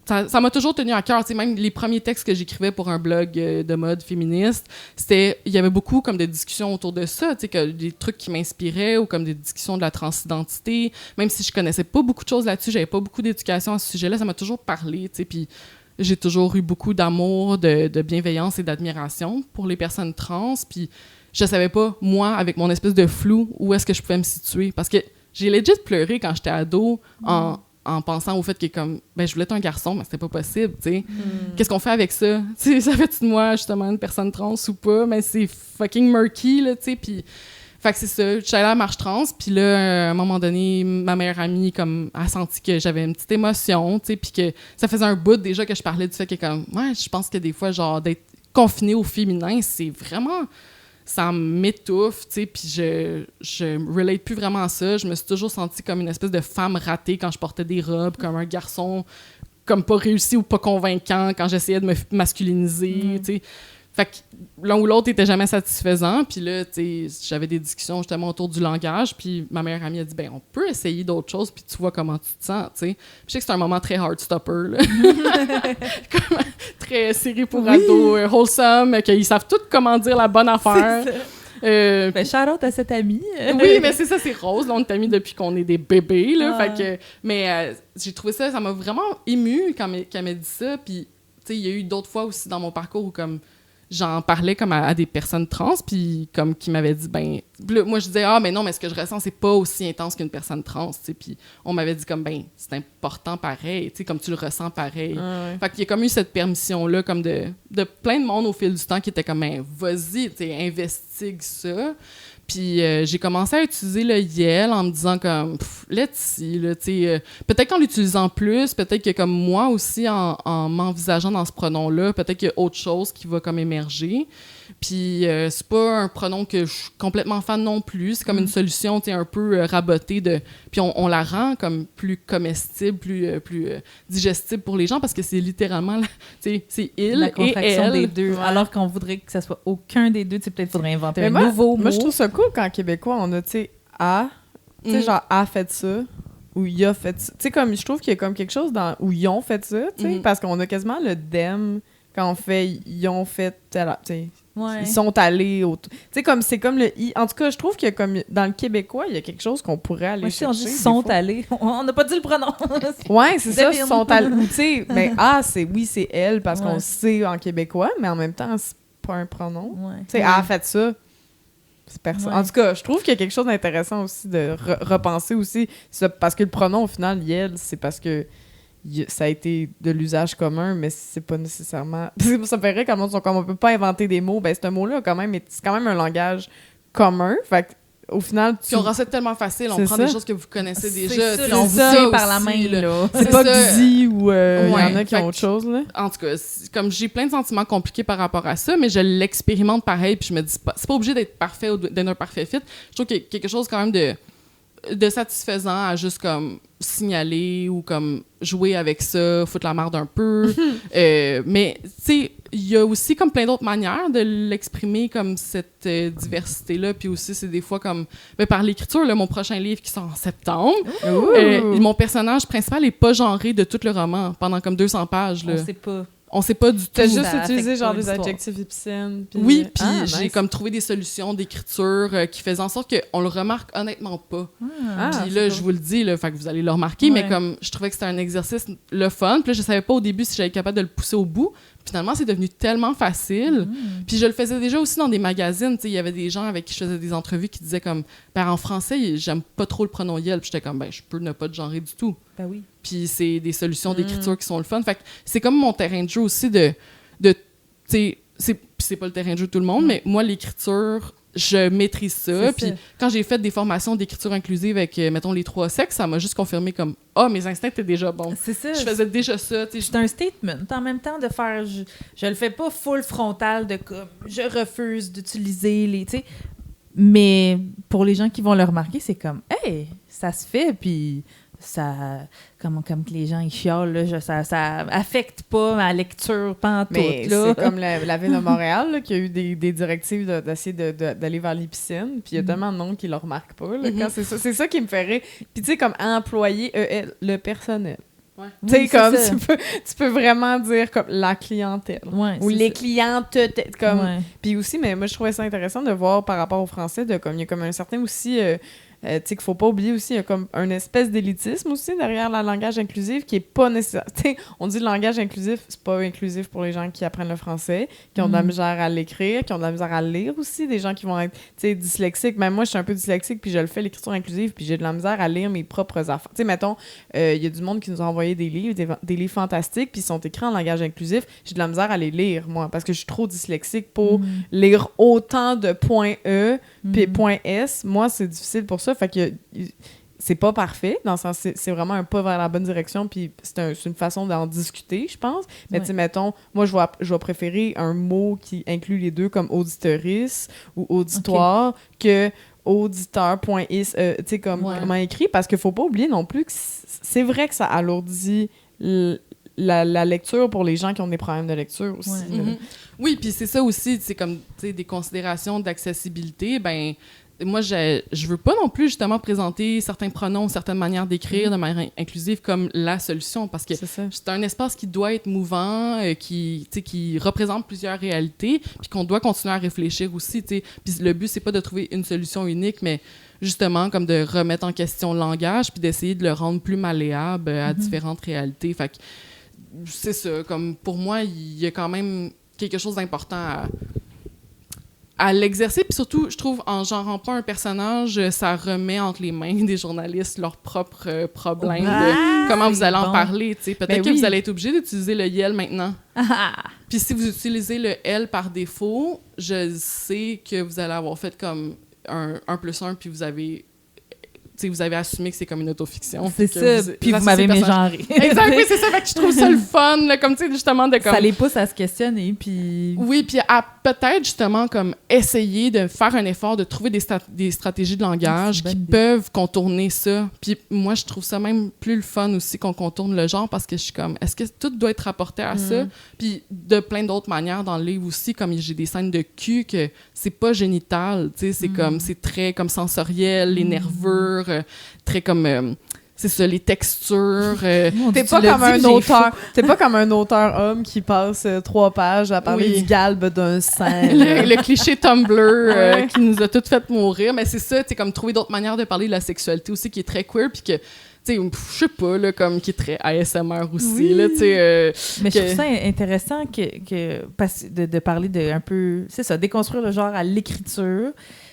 ça m'a toujours tenu à cœur. Tu sais, même les premiers textes que j'écrivais pour un blog de mode féministe, il y avait beaucoup comme de discussions autour de ça, tu sais, des trucs qui m'inspiraient ou comme des discussions de la transidentité. Même si je connaissais pas beaucoup de choses là-dessus, j'avais pas beaucoup d'éducation à ce sujet-là, ça m'a toujours parlé, tu sais, puis j'ai toujours eu beaucoup d'amour, de bienveillance et d'admiration pour les personnes trans, puis je savais pas, moi, avec mon espèce de flou, où est-ce que je pouvais me situer. Parce que j'ai legit pleuré quand j'étais ado en pensant au fait que comme ben je voulais être un garçon, mais c'était pas possible, tu sais. Qu'est-ce qu'on fait avec ça? Tu sais, ça fait de moi justement une personne trans ou pas? Mais c'est fucking murky, là, tu sais. Puis Fait que c'est ça, j'étais allée à la marche trans, puis là, à un moment donné, ma meilleure amie, comme, a senti que j'avais une petite émotion, tu sais, puis que ça faisait un bout déjà que je parlais du fait que, comme, ouais, je pense que des fois, genre, d'être confinée au féminin, c'est vraiment... Ça m'étouffe, tu sais, puis je relate plus vraiment à ça. Je me suis toujours sentie comme une espèce de femme ratée quand je portais des robes, comme un garçon comme pas réussi ou pas convaincant quand j'essayais de me masculiniser, tu sais. Fait que l'un ou l'autre était jamais satisfaisant. Puis là, tu sais, j'avais des discussions justement autour du langage. Puis ma meilleure amie a dit, ben on peut essayer d'autres choses, puis tu vois comment tu te sens, tu sais. Je sais que c'est un moment très hard-stopper, là. Comme, très série pour ados, wholesome, qu'ils savent tous comment dire la bonne affaire. Ben, shout-out à cette amie. Oui, mais c'est ça, c'est Rose. Là, on est amis depuis qu'on est des bébés, là. Fait que, mais j'ai trouvé ça m'a vraiment émue quand qu'elle m'a dit ça. Puis, tu sais, il y a eu d'autres fois aussi dans mon parcours où, comme, j'en parlais comme à des personnes trans, puis comme qui m'avaient dit, ben... Moi, je disais, ah, mais non, mais ce que je ressens, c'est pas aussi intense qu'une personne trans, tu sais. Puis on m'avait dit comme, ben, c'est important pareil, tu sais, comme tu le ressens pareil. Ouais. Fait qu'il y a comme eu cette permission-là, comme de plein de monde au fil du temps qui était comme, ben, vas-y, tu sais, investigue ça. Puis j'ai commencé à utiliser le YEL en me disant comme, let's see, là, tu sais, peut-être qu'en l'utilisant plus, peut-être que comme moi aussi, en m'envisageant dans ce pronom-là, peut-être qu'il y a autre chose qui va comme émerger. Puis c'est pas un pronom que je suis complètement fan non plus, c'est comme une solution, tu sais, un peu rabotée de... Puis on la rend comme plus comestible, plus digestible pour les gens parce que c'est littéralement, tu sais, c'est il La et contraction elle. des deux. Ouais. Alors qu'on voudrait que ça soit aucun des deux, tu sais, peut-être faudrait inventer Mais un nouveau mot. moi, je trouve ça cool quand Québécois, on a, tu sais, a, tu sais, genre a fait ça, ou y a fait ça. Tu sais, comme, je trouve qu'il y a comme quelque chose dans où ils ont fait ça, tu sais, parce qu'on a quasiment le dem quand on fait ils ont fait, tu sais, Ouais. ils sont allés au... Tu sais, comme, c'est comme le i. En tout cas, je trouve qu'il y a comme, dans le québécois, il y a quelque chose qu'on pourrait aller Moi, si on chercher. dit des sont fois. allés, on n'a pas dit le pronom. Ouais, c'est ça, Devine. sont allés. Ou, tu sais, ben, ah, c'est elle, parce Ouais. qu'on sait en québécois, mais en même temps, c'est pas un pronom. Ouais. Tu sais, a fait ça. C'est personne. Ouais. En tout cas, je trouve qu'il y a quelque chose d'intéressant aussi de repenser aussi. Ça, parce que le pronom, au final, Yel, c'est parce que ça a été de l'usage commun, mais c'est pas nécessairement... Ça me ferait comme on peut pas inventer des mots. Ben, ce mot-là, c'est quand même un langage commun. Fait que, au final, Puis on rend ça tellement facile, on C'est prend ça. des choses que vous connaissez C'est déjà. ça, puis là, on dit vous ça tient par la aussi, main, là. c'est C'est pas ça. Gzi ou il y en Ouais, a qui fait ont autre chose, là. En tout cas, comme j'ai plein de sentiments compliqués par rapport à ça, mais je l'expérimente pareil, puis je me dis, c'est pas obligé d'être parfait ou d'être un parfait fit. Je trouve qu'il y a quelque chose quand même de satisfaisant à juste comme signaler ou comme jouer avec ça, foutre la merde un peu. Mais tu sais, il y a aussi comme plein d'autres manières de l'exprimer comme cette diversité-là. Puis aussi, c'est des fois comme par l'écriture, là, mon prochain livre qui sort en septembre. Mon personnage principal est pas genré de tout le roman pendant comme 200 pages. Là. On sait pas. On sait pas du tout. T'as juste Ça utilisé affecte genre pas des l'histoire. adjectifs épicènes. Oui, puis nice. j'ai comme trouvé des solutions d'écriture qui faisaient en sorte qu'on le remarque honnêtement pas. Ah, Puis c'est là, cool. je vous le dis, là, fait que vous allez le remarquer, Ouais. mais comme je trouvais que c'était un exercice le fun, puis là, je savais pas au début si j'allais être capable de le pousser au bout. Finalement, c'est devenu tellement facile. Puis je le faisais déjà aussi dans des magazines. Tu sais, il y avait des gens avec qui je faisais des entrevues qui disaient comme, ben en français, j'aime pas trop le pronom Yel. Puis j'étais comme, ben je peux ne pas te genrer du tout. Ben oui. Puis c'est des solutions d'écriture qui sont le fun. Fait que c'est comme mon terrain de jeu aussi tu sais, c'est pas le terrain de jeu de tout le monde, mais moi, l'écriture, je maîtrise ça. C'est Puis ça. quand j'ai fait des formations d'écriture inclusive avec, mettons, les 3 sexes, ça m'a juste confirmé comme, mes instincts étaient déjà bons. C'est ça. Je faisais déjà ça, tu sais. C'est un statement. En même temps, de faire. Je le fais pas full frontal de comme. Je refuse d'utiliser les. Tu sais. Mais pour les gens qui vont le remarquer, c'est comme. Hey, ça se fait, puis ça. Comme que les gens ils chiolent, là, ça affecte pas ma lecture pantoute. Mais Là. c'est comme la ville de Montréal là, qui a eu des directives d'essayer d'aller vers les piscines. Puis il y a tellement de monde qui le remarque pas. Là, quand c'est ça qui me fait rire. Puis tu sais, comme employé le personnel. Ouais. Tu sais, Oui, c'est comme ça. tu peux vraiment dire comme la clientèle. Ouais, Ou c'est les ça. clientes. Comme... Ouais. Puis aussi, mais moi, je trouvais ça intéressant de voir par rapport au français, il y a comme un certain aussi tu sais, qu'il faut pas oublier aussi, il y a comme une espèce d'élitisme aussi derrière le langage inclusif qui est pas nécessaire. Tu sais, on dit le langage inclusif, c'est pas inclusif pour les gens qui apprennent le français, qui ont de la misère à l'écrire, qui ont de la misère à le lire aussi, des gens qui vont être, tu sais, dyslexiques. Même moi, je suis un peu dyslexique, puis je le fais, l'écriture inclusive, puis j'ai de la misère à lire mes propres affaires. Tu sais, mettons, il y a du monde qui nous a envoyé des livres, des livres fantastiques, puis ils sont écrits en langage inclusif. J'ai de la misère à les lire, moi, parce que je suis trop dyslexique pour lire autant de points E puis points S. Moi, c'est difficile pour ça. Fait que c'est pas parfait, dans le sens c'est vraiment un pas vers la bonne direction, puis c'est une façon d'en discuter, je pense. Mais tu sais, mettons, moi, je vais préférer un mot qui inclut les deux, comme auditorice ou auditoire, que auditeur.is, tu sais, comment écrit, parce qu'il faut pas oublier non plus que c'est vrai que ça alourdit la lecture pour les gens qui ont des problèmes de lecture aussi. Oui, puis c'est ça aussi, c'est comme, tu sais, des considérations d'accessibilité, ben moi, je veux pas non plus, justement, présenter certains pronoms, certaines manières d'écrire de manière inclusive comme la solution, parce que c'est un espace qui doit être mouvant, qui représente plusieurs réalités, puis qu'on doit continuer à réfléchir aussi, tu sais. Puis le but, c'est pas de trouver une solution unique, mais justement, comme de remettre en question le langage, puis d'essayer de le rendre plus malléable à différentes réalités. Fait que c'est ça, comme pour moi, il y a quand même quelque chose d'important à l'exercer, puis surtout, je trouve, en genrant pas un personnage, ça remet entre les mains des journalistes leurs propres problèmes de comment vous allez en parler, tu sais. Peut-être que vous allez être obligé d'utiliser le « yel » maintenant. Puis si vous utilisez le « elle » par défaut, je sais que vous allez avoir fait comme un 1+1, puis vous avez assumé que c'est comme une autofiction. C'est ça, puis vous m'avez mégenré. Exact, oui, c'est ça. Fait que je trouve ça le fun, là, comme, tu sais, justement, de comme... Ça les pousse à se questionner, puis... Oui, puis à peut-être, justement, comme essayer de faire un effort de trouver des stratégies de langage qui peuvent contourner ça. Puis moi, je trouve ça même plus le fun aussi qu'on contourne le genre, parce que je suis comme, est-ce que tout doit être rapporté à ça? Puis de plein d'autres manières dans le livre aussi, comme j'ai des scènes de cul que c'est pas génital, tu sais, c'est comme, c'est très comme sensoriel, les nervures, très comme... c'est ça, les textures. T'es pas comme un auteur homme qui passe 3 pages à parler du galbe d'un sein. Le cliché Tumblr qui nous a toutes fait mourir. Mais c'est ça, comme trouver d'autres manières de parler de la sexualité aussi qui est très queer, puis que, tu sais, je sais pas, là, comme qui est très ASMR aussi. Là, mais je trouve ça intéressant de parler de un peu, c'est ça, déconstruire le genre à l'écriture.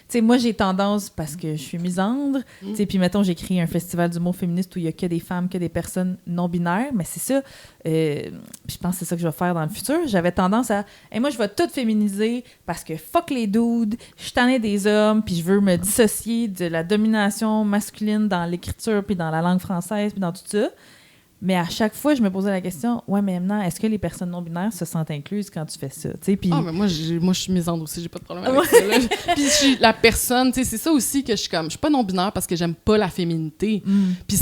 Tu sais, moi, j'ai tendance, parce que je suis misandre, tu sais, puis mettons, j'écris un festival d'humour féministe où il y a que des femmes, que des personnes non-binaires, mais c'est ça, je pense que c'est ça que je vais faire dans le futur. J'avais tendance à, moi, je vais tout féminiser parce que fuck les dudes, je suis tannée des hommes, puis je veux me dissocier de la domination masculine dans l'écriture, puis dans la langue française, puis dans tout ça. Mais à chaque fois, je me posais la question, ouais, mais maintenant, est-ce que les personnes non-binaires se sentent incluses quand tu fais ça? Pis... Ah, mais moi, je suis misandre aussi, j'ai pas de problème avec ça. Là. Puis je suis la personne, tu sais, c'est ça aussi que je suis comme, je suis pas non-binaire parce que j'aime pas la féminité. Puis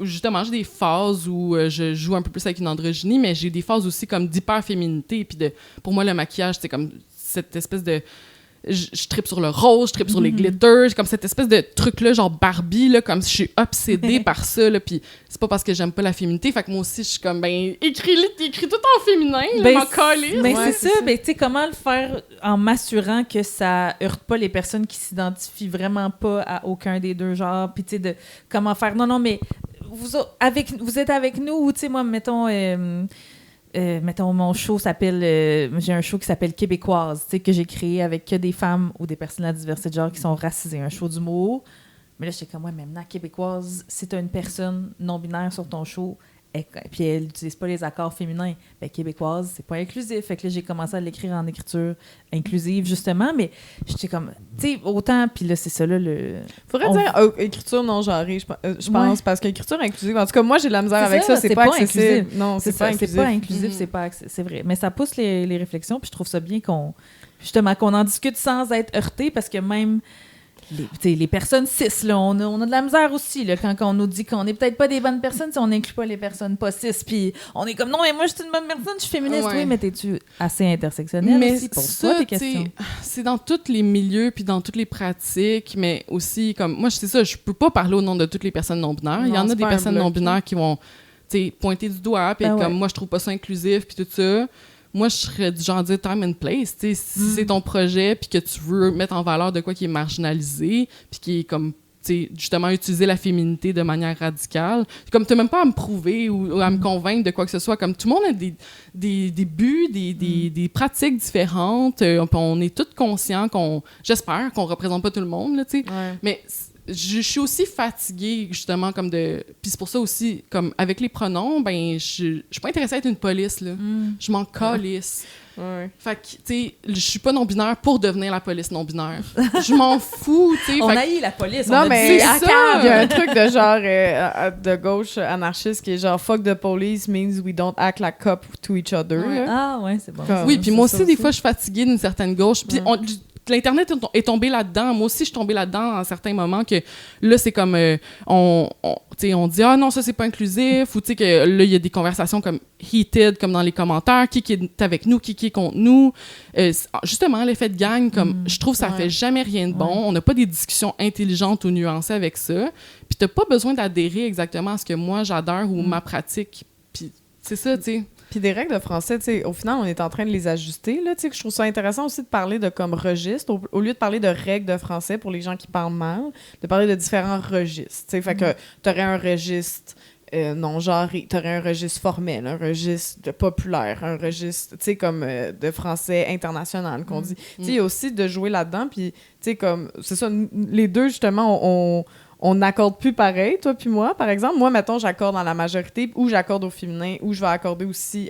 justement, j'ai des phases où je joue un peu plus avec une androgynie, mais j'ai des phases aussi comme d'hyper-féminité. Puis pour moi, le maquillage, c'est comme cette espèce de... Je trippe sur le rose, je trippe sur les glitters, comme cette espèce de truc-là, genre Barbie, là, comme si je suis obsédée par ça, là, puis c'est pas parce que j'aime pas la féminité, fait que moi aussi, je suis comme, ben, écris tout en féminin, là, m'en coller. Mais c'est ça, ben, tu sais, comment le faire en m'assurant que ça heurte pas les personnes qui s'identifient vraiment pas à aucun des deux genres, puis tu sais, de comment faire, non, mais vous êtes avec nous, ou tu sais, moi, mettons... mettons, mon show s'appelle... j'ai un show qui s'appelle Québécoise, tu sais, que j'ai créé avec que des femmes ou des personnes à diversité de genre qui sont racisées. Un show d'humour. Mais là, j'étais comme, ouais, maintenant, Québécoise, si t'as une personne non-binaire sur ton show, puis elle n'utilise pas les accords féminins, ben Québécoise, c'est pas inclusif. Fait que là, j'ai commencé à l'écrire en écriture inclusive, justement, mais j'étais comme, tu sais, autant, puis là, c'est ça, là, Faudrait dire écriture non-genrée, je pense, parce qu'écriture inclusive, en tout cas, moi, j'ai de la misère avec ça, c'est pas inclusif. Non, c'est pas inclusif. C'est pas inclusif, c'est vrai. Mais ça pousse les réflexions, puis je trouve ça bien qu'on en discute sans être heurté, parce que même... Les personnes cis, là, on a de la misère aussi, là, quand on nous dit qu'on n'est peut-être pas des bonnes personnes si on n'inclut pas les personnes pas cis, puis on est comme, non, mais moi, je suis une bonne personne, je suis féministe, oui, mais t'es-tu assez intersectionnelle aussi pour ça, tes questions? C'est dans tous les milieux, puis dans toutes les pratiques, mais aussi, comme, moi, c'est ça, je peux pas parler au nom de toutes les personnes non-binaires. Il y en a des personnes non-binaires qui vont, pointer du doigt, puis être comme, moi, je trouve pas ça inclusif, puis tout ça. Moi, je serais du genre de dire time and place. Si c'est ton projet puis que tu veux mettre en valeur de quoi qui est marginalisé puis qui est comme sais, justement utiliser la féminité de manière radicale. Comme t'as même pas à me prouver ou à me convaincre de quoi que ce soit. Comme tout le monde a des buts, des pratiques différentes. On est tous conscients j'espère qu'on représente pas tout le monde, là, tu sais. Ouais. Mais je suis aussi fatiguée, justement, comme de... Puis c'est pour ça aussi, comme avec les pronoms, ben, je suis pas intéressée à être une police, là. Je m'en calisse. Ouais. Fait que, tu sais, je suis pas non-binaire pour devenir la police non-binaire. Je m'en fous, tu sais. On Fait que- haït la police. Non, on a mais dit, c'est à ça. calme. il y a un truc de genre de gauche anarchiste qui est genre fuck the police means we don't act like cop to each other. Ouais. là. Ah, ouais, c'est bon. Comme- Oui, puis c'est moi ça aussi, des aussi. fois, je suis fatiguée d'une certaine gauche. Puis Ouais. l'Internet est tombé là-dedans. Moi aussi, je suis tombée là-dedans à certains moments que là, c'est comme... on dit « Ah non, ça, c'est pas inclusif » ou tu sais que là, il y a des conversations comme heated, comme dans les commentaires, qui est avec nous, qui est contre nous. Justement, l'effet de gang, comme je trouve ça Ouais. fait jamais rien de bon. On n'a pas des discussions intelligentes ou nuancées avec ça. Puis t'as pas besoin d'adhérer exactement à ce que moi, j'adhère ou ma pratique. Puis c'est ça, tu sais. Puis des règles de français, tu sais, au final, on est en train de les ajuster. Là, tu sais, que je trouve ça intéressant aussi de parler de comme registre, au lieu de parler de règles de français pour les gens qui parlent mal, de parler de différents registres. Tu sais, fait que t'aurais un registre non-genré, t'aurais un registre formel, un registre de populaire, un registre, tu sais, comme de français international qu'on dit. Tu sais, il y a aussi de jouer là-dedans, puis tu sais, comme, c'est ça, les deux, justement, on n'accorde plus pareil, toi puis moi. Par exemple, moi, mettons, j'accorde dans la majorité ou j'accorde au féminin ou je vais accorder aussi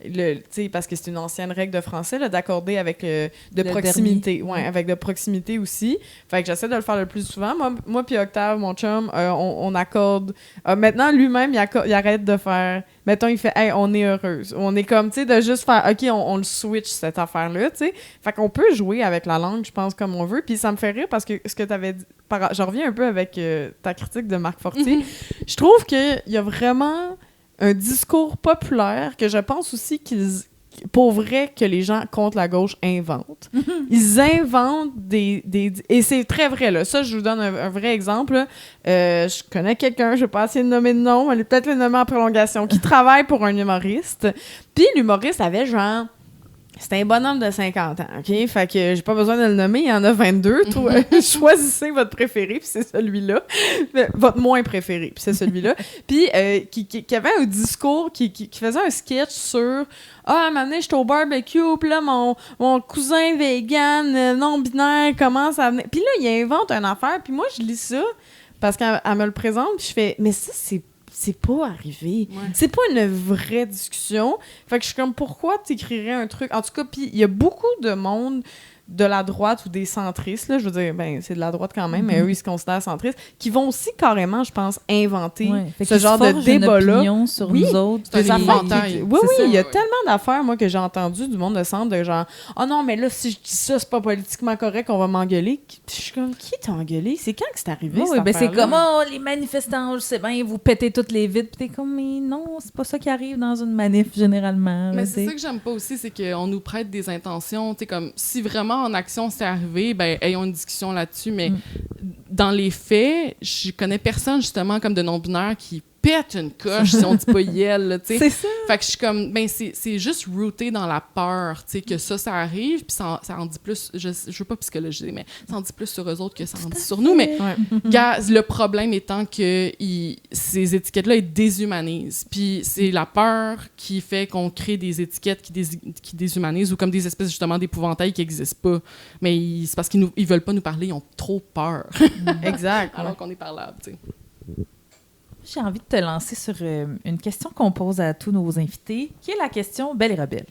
tu sais, parce que c'est une ancienne règle de français, là, d'accorder avec de Le proximité. dernier. Ouais, avec de proximité aussi. Fait que j'essaie de le faire le plus souvent. Moi puis Octave, mon chum, on accorde. Maintenant, lui-même, il arrête de faire. Mettons, il fait, hey, on est heureuse. On est comme, tu sais, de juste faire, OK, on le switch, cette affaire-là, tu sais. Fait qu'on peut jouer avec la langue, je pense, comme on veut. Puis ça me fait rire parce que ce que tu avais dit, je reviens un peu avec ta critique de Marc Fortier. Je trouve qu'il y a vraiment un discours populaire que je pense aussi pour vrai que les gens contre la gauche inventent. Ils inventent et c'est très vrai, là. Ça, je vous donne un vrai exemple. Là. Je connais quelqu'un, je vais pas essayer de nommer de nom, mais peut-être le nommer en prolongation, qui travaille pour un humoriste. Puis l'humoriste avait genre... C'était un bonhomme de 50 ans, OK? Fait que j'ai pas besoin de le nommer, il y en a 22. Choisissez votre préféré, puis c'est celui-là. Votre moins préféré, puis c'est celui-là. Puis qui avait un discours, qui faisait un sketch sur « Ah, à un moment donné, j'étais au barbecue, puis là, mon cousin vegan, non-binaire, commence à venir... » Puis là, il invente une affaire, puis moi, je lis ça, parce qu'elle me le présente, puis je fais « Mais ça, c'est pas arrivé. Ouais. C'est pas une vraie discussion. » Fait que je suis comme, pourquoi t'écrirais un truc? En tout cas, puis il y a beaucoup de monde de la droite ou des centristes, là, je veux dire, ben, c'est de la droite quand même, mais eux, ils se considèrent centristes, qui vont aussi carrément, je pense, inventer Fait ce qu'ils genre se de forgent une débat-là. opinion sur Oui. nous autres. C'est Des un affaires inventaire. Oui, C'est ça, il y a ouais. tellement d'affaires, moi, que j'ai entendu du monde de centre, de genre, « Ah non, mais là, si je dis ça, c'est pas politiquement correct, on va m'engueuler. » Puis je suis comme, qui t'a engueulé? C'est quand que c'est arrivé, Oui, cette ben c'est affaire-là? comme, oh, les manifestants, je sais bien, vous pétez toutes les vitres. Puis t'es comme, mais non, c'est pas ça qui arrive dans une manif, généralement. Mais là, c'est t'sais. ça que j'aime pas aussi, c'est qu'on nous prête des intentions. Tu sais, comme si vraiment en action c'est arrivé, ben ayons une discussion là-dessus. Mais dans les faits, je connais personne justement comme de non-binaire qui pète une coche si on dit pas yel, là, tu sais. C'est ça. Fait que je suis comme, ben c'est juste rooté dans la peur, tu sais, que ça arrive, puis ça en dit plus, je veux pas psychologiser, mais ça en dit plus sur eux autres que ça en dit sur nous, mais Ouais. gars, le problème étant que ces étiquettes-là, ils déshumanisent, puis c'est la peur qui fait qu'on crée des étiquettes qui déshumanisent, ou comme des espèces, justement, d'épouvantails qui existent pas, mais c'est parce qu'ils veulent pas nous parler, ils ont trop peur, Exact. alors qu'on est parlable, tu sais. J'ai envie de te lancer sur une question qu'on pose à tous nos invités, qui est la question Belle et Rebelle.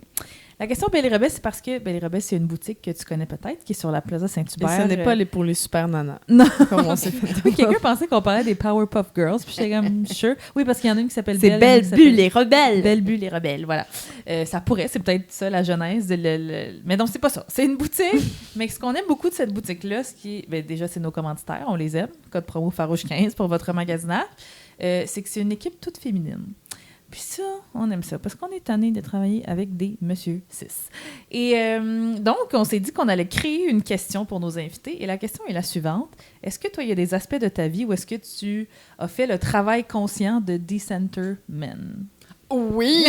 La question Belle et Rebelle, c'est parce que Belle et Rebelle, c'est une boutique que tu connais peut-être, qui est sur la Plaza Et Saint-Hubert. ce n'est pas pour les super nanas. Non. Comme on s'est fait Oui, quelqu'un pensait qu'on parlait des Powerpuff Girls, puis j'étais comme, sure. Oui, parce qu'il y en a une qui s'appelle C'est Belle. Belle une qui s'appelle Bulle et Rebelle. Belle Bulle et Rebelle, voilà. Ça pourrait, c'est peut-être ça la genèse. Mais non, c'est pas ça. C'est une boutique. Mais ce qu'on aime beaucoup de cette boutique-là, déjà, c'est nos commanditaires, on les aime. Code promo Farouche 15 pour votre magasinage. C'est que c'est une équipe toute féminine. Puis ça, on aime ça, parce qu'on est tanné de travailler avec des monsieur cis. Et donc, on s'est dit qu'on allait créer une question pour nos invités. Et la question est la suivante. Est-ce que toi, il y a des aspects de ta vie où est-ce que tu as fait le travail conscient de decenter men? Oui!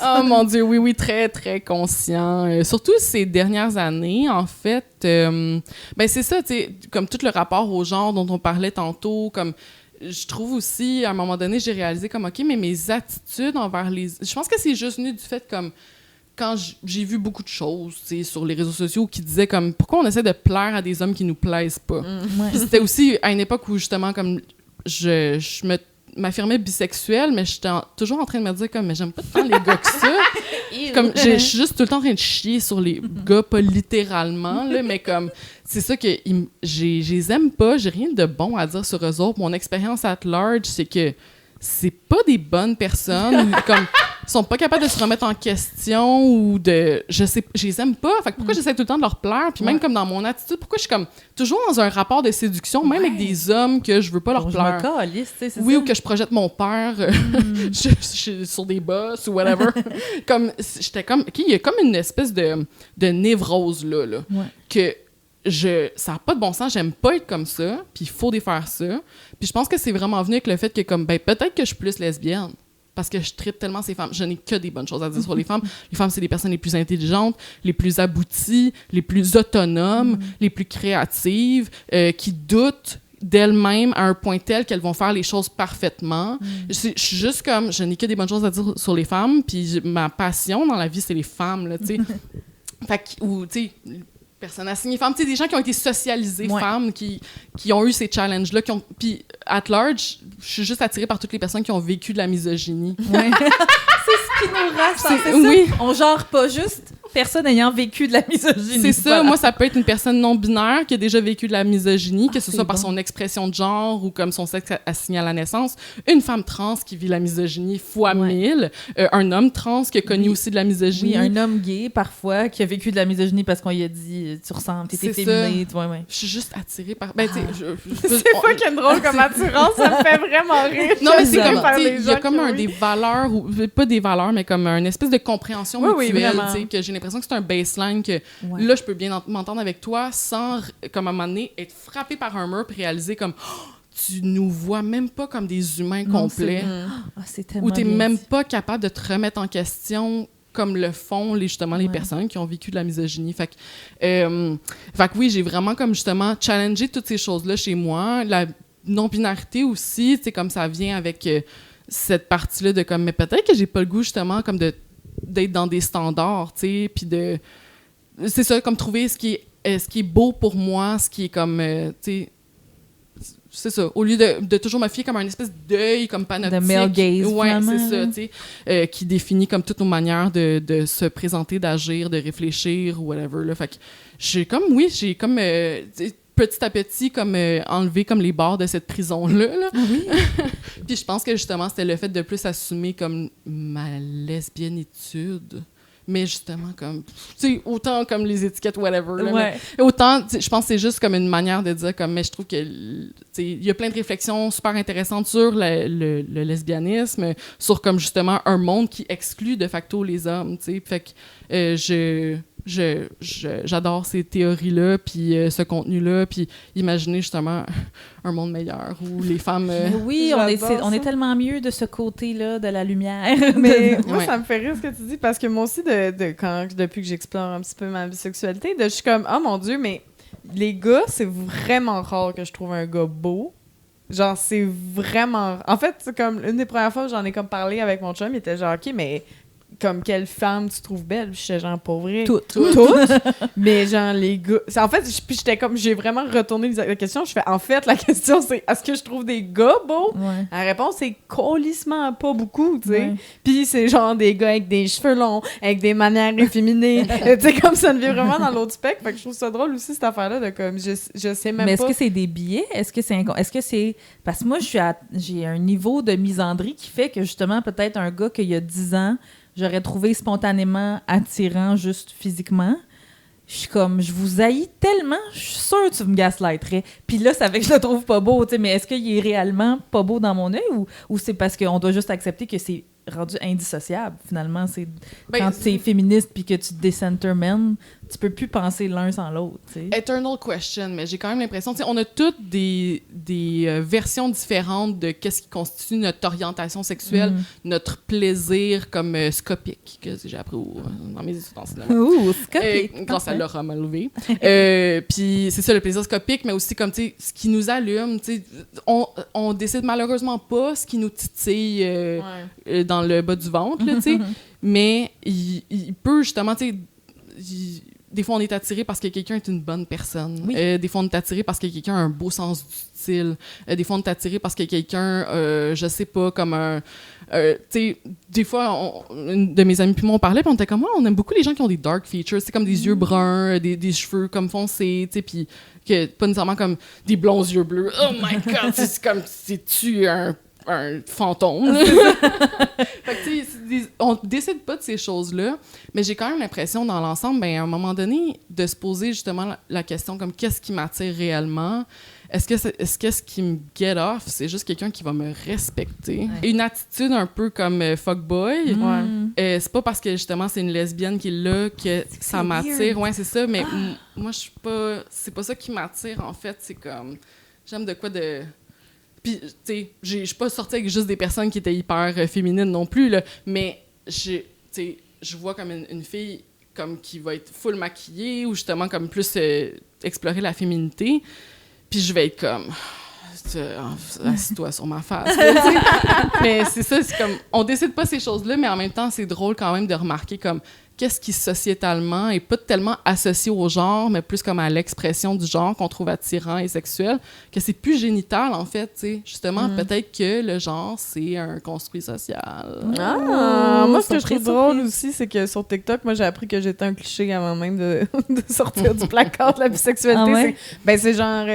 Oh mon Dieu, oui, oui, très, très conscient. Surtout ces dernières années, en fait, ben c'est ça, tu sais, comme tout le rapport au genre dont on parlait tantôt, comme je trouve aussi, à un moment donné, j'ai réalisé comme, OK, mais mes attitudes envers les... Je pense que c'est juste venu du fait comme... Quand j'ai vu beaucoup de choses, tu sais, sur les réseaux sociaux qui disaient comme, pourquoi on essaie de plaire à des hommes qui nous plaisent pas? Puis c'était aussi à une époque où, justement, comme, je m'affirmais bisexuelle, mais j'étais toujours en train de me dire comme, mais j'aime pas tant les gars que ça. Comme, je suis juste tout le temps en train de chier sur les gars, pas littéralement, là, mais comme, c'est ça que je les aime pas, j'ai rien de bon à dire sur eux autres. Mon expérience at large, c'est que c'est pas des bonnes personnes, comme, sont pas capables de se remettre en question ou de... Je les aime pas, fait que pourquoi j'essaie tout le temps de leur plaire? Puis même comme dans mon attitude, pourquoi je suis comme toujours dans un rapport de séduction, même avec des hommes que je veux pas leur plaire? Je me calisse, tu sais, c'est oui, ça. ou que je projette mon père sur des bosses ou whatever. Comme, j'étais comme... OK, il y a comme une espèce de névrose là que ça n'a pas de bon sens, j'aime pas être comme ça, puis il faut défaire ça. Puis je pense que c'est vraiment venu avec le fait que, comme, ben, peut-être que je suis plus lesbienne, parce que je tripe tellement ces femmes. Je n'ai que des bonnes choses à dire sur les femmes. Les femmes, c'est les personnes les plus intelligentes, les plus abouties, les plus autonomes, les plus créatives, qui doutent d'elles-mêmes à un point tel qu'elles vont faire les choses parfaitement. Je suis juste comme, je n'ai que des bonnes choses à dire sur les femmes, puis ma passion dans la vie, c'est les femmes, là, tu sais. Fait que, ou, tu sais... personnes assignées femmes, tu sais, des gens qui ont été socialisés femmes, qui ont eu ces challenges-là, puis at large, je suis juste attirée par toutes les personnes qui ont vécu de la misogynie. Ouais. C'est ce qui nous rassemble. Oui. Ça. On genre pas juste personne ayant vécu de la misogynie. C'est ça. Voilà. Moi, ça peut être une personne non-binaire qui a déjà vécu de la misogynie, que ce soit par bon. son expression de genre ou comme son sexe assigné à la naissance. Une femme trans qui vit la misogynie fois 1000. Un homme trans qui a connu aussi de la misogynie. Oui, un homme gay, parfois, qui a vécu de la misogynie parce qu'on lui a dit « tu ressembles, t'es efféminée. » Je suis juste attirée par... Ben, c'est fucking drôle comme attirance, ça me fait vraiment rire. Non, mais c'est comme, il y a comme des valeurs, ou pas des valeurs, mais comme une espèce de compréhension mutuelle, tu sais, que j'ai l'impression que c'est un baseline que là, je peux bien m'entendre avec toi sans, comme à un moment donné, être frappée par un mur puis réaliser comme... tu nous vois même pas comme des humains complets. C'est tellement ou t'es même pas capable de te remettre en question comme le font les personnes qui ont vécu de la misogynie. Fait que oui, j'ai vraiment comme justement challengé toutes ces choses-là chez moi. La non-binarité aussi, tu sais, comme ça vient avec cette partie-là de comme, mais peut-être que j'ai pas le goût justement comme d'être dans des standards, tu sais, puis c'est ça, comme trouver ce qui est beau pour moi, ce qui est comme, tu sais, c'est ça, au lieu de toujours me fier comme un espèce d'œil comme panoptique. De male gaze, c'est ça, tu sais, qui définit comme toutes nos manières de se présenter, d'agir, de réfléchir ou whatever, là. Fait que j'ai comme petit à petit comme enlevé comme les barres de cette prison-là, là. Oui. Puis je pense que justement, c'était le fait de plus assumer comme ma lesbiennitude. Mais justement, comme, tu sais, autant comme les étiquettes, whatever. Là, autant, je pense que c'est juste comme une manière de dire, comme, mais je trouve que, tu sais, il y a plein de réflexions super intéressantes sur le lesbianisme, sur comme justement un monde qui exclut de facto les hommes, tu sais. Fait que j'adore ces théories-là, puis ce contenu-là, puis imaginer justement un monde meilleur où les femmes... Oui, on est tellement mieux de ce côté-là de la lumière. Mais moi, ça me fait rire ce que tu dis, parce que moi aussi, depuis que j'explore un petit peu ma bisexualité, je suis comme, oh mon Dieu, mais les gars, c'est vraiment rare que je trouve un gars beau. Genre, c'est vraiment... En fait, c'est comme une des premières fois où j'en ai comme parlé avec mon chum, il était genre, OK, mais... comme quelle femme tu trouves belle? Puis j'étais genre, pas vrai. Toutes. Mais genre, les gars... En fait, j'étais comme... J'ai vraiment retourné la question. Je fais, en fait, la question, c'est est-ce que je trouve des gars beaux? Ouais. La réponse, c'est colissement pas beaucoup, tu sais. Puis c'est genre des gars avec des cheveux longs, avec des manières efféminées. Tu sais, comme ça devient vraiment dans l'autre spectre. Fait que je trouve ça drôle aussi, cette affaire-là, de comme... Je sais même pas... Mais est-ce que c'est des billets? Est-ce que c'est... Parce que moi, j'ai un niveau de misandrie qui fait que, justement, peut-être un gars qu'il y a 10 ans... j'aurais trouvé spontanément attirant juste physiquement. Je suis comme, je vous haïs tellement, je suis sûre que tu me gaslighterais. Puis là, ça fait que je le trouve pas beau, tu sais, mais est-ce qu'il est réellement pas beau dans mon œil ou c'est parce qu'on doit juste accepter que c'est rendu indissociable, finalement. C'est Ben, quand t'es féministe puis que tu décenter men, tu peux plus penser l'un sans l'autre, tu sais. Eternal question, mais j'ai quand même l'impression, tu sais, on a toutes des versions différentes de qu'est-ce qui constitue notre orientation sexuelle, notre plaisir comme scopique, que j'ai appris dans mes études en cinéma. Ouh, scopique. Grâce à Laura Malvé. Puis c'est ça, le plaisir scopique, mais aussi comme, tu sais, ce qui nous allume, tu sais, on décide malheureusement pas ce qui nous titille dans le bas du ventre, là, tu sais, mais il peut justement, tu sais, des fois, on est attiré parce que quelqu'un est une bonne personne. Oui. Des fois, on est attiré parce que quelqu'un a un beau sens du style. Des fois, on est attiré parce que quelqu'un, je sais pas, comme un... tu sais, des fois, une de mes amies puis moi, on parlait, puis on était comme, on aime beaucoup les gens qui ont des dark features. C'est comme des yeux bruns, des cheveux comme foncés, tu sais, puis que pas nécessairement comme des blonds yeux bleus. Oh my God! C'est comme, c'est-tu un fantôme. Fait que, tu sais, on décide pas de ces choses-là, mais j'ai quand même l'impression, dans l'ensemble, ben, à un moment donné, de se poser justement la question comme qu'est-ce qui m'attire réellement? Est-ce que ce qui me get off, c'est juste quelqu'un qui va me respecter? Ouais. Une attitude un peu comme fuckboy. C'est pas parce que justement c'est une lesbienne qui est là que ça m'attire. Ouais, c'est ça, mais moi, je suis pas... C'est pas ça qui m'attire, en fait. C'est comme... J'aime de quoi de... Puis, tu sais, je suis pas sortie avec juste des personnes qui étaient hyper féminines non plus, là, mais je vois comme une fille comme qui va être full maquillée ou justement comme plus explorer la féminité, puis je vais être comme... Assis-toi sur ma face. Là, mais c'est ça, c'est comme... On décide pas ces choses-là, mais en même temps, c'est drôle quand même de remarquer comme qu'est-ce qui sociétalement est pas tellement associé au genre, mais plus comme à l'expression du genre qu'on trouve attirant et sexuel, que c'est plus génital, en fait, tu sais. Justement, peut-être que le genre, c'est un construit social. Moi, ce que je trouve drôle aussi, c'est que sur TikTok, moi, j'ai appris que j'étais un cliché avant même de sortir du placard de la bisexualité. Ah ouais? C'est genre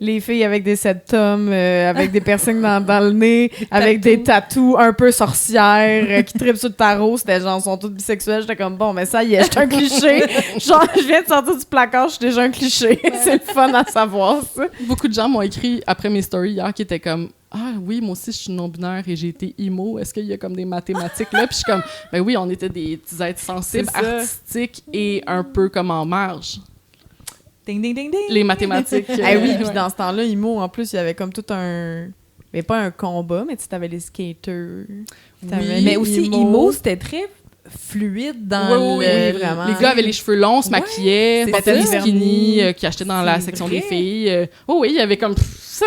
les filles avec des septums, avec des piercings dans le nez, avec des tatous un peu sorcières, qui trippent sur le tarot. C'était genre, sont toutes bisexuelles. J'étais comme, bon, mais ça y est, je suis un cliché. Genre, je viens de sortir du placard, je suis déjà un cliché. C'est le fun à savoir, ça. Beaucoup de gens m'ont écrit après mes stories hier qui étaient comme « Ah oui, moi aussi, je suis non-binaire et j'ai été emo. Est-ce qu'il y a comme des mathématiques là? » Puis je suis comme « Ben oui, on était des petits êtres sensibles, artistiques et un peu comme en marge. » Ding, ding, ding, ding. Les mathématiques. Oui, puis dans ce temps-là, Imo, en plus, il y avait comme tout un... Mais pas un combat, mais tu t'avais les skaters. Oui, mais aussi, Imo, c'était très fluide dans oui, vraiment. Les gars avaient les cheveux longs, se maquillaient, c'est portaient des ça. skinny qui achetaient dans la C'est section vrai. des filles. Oui, il y avait comme...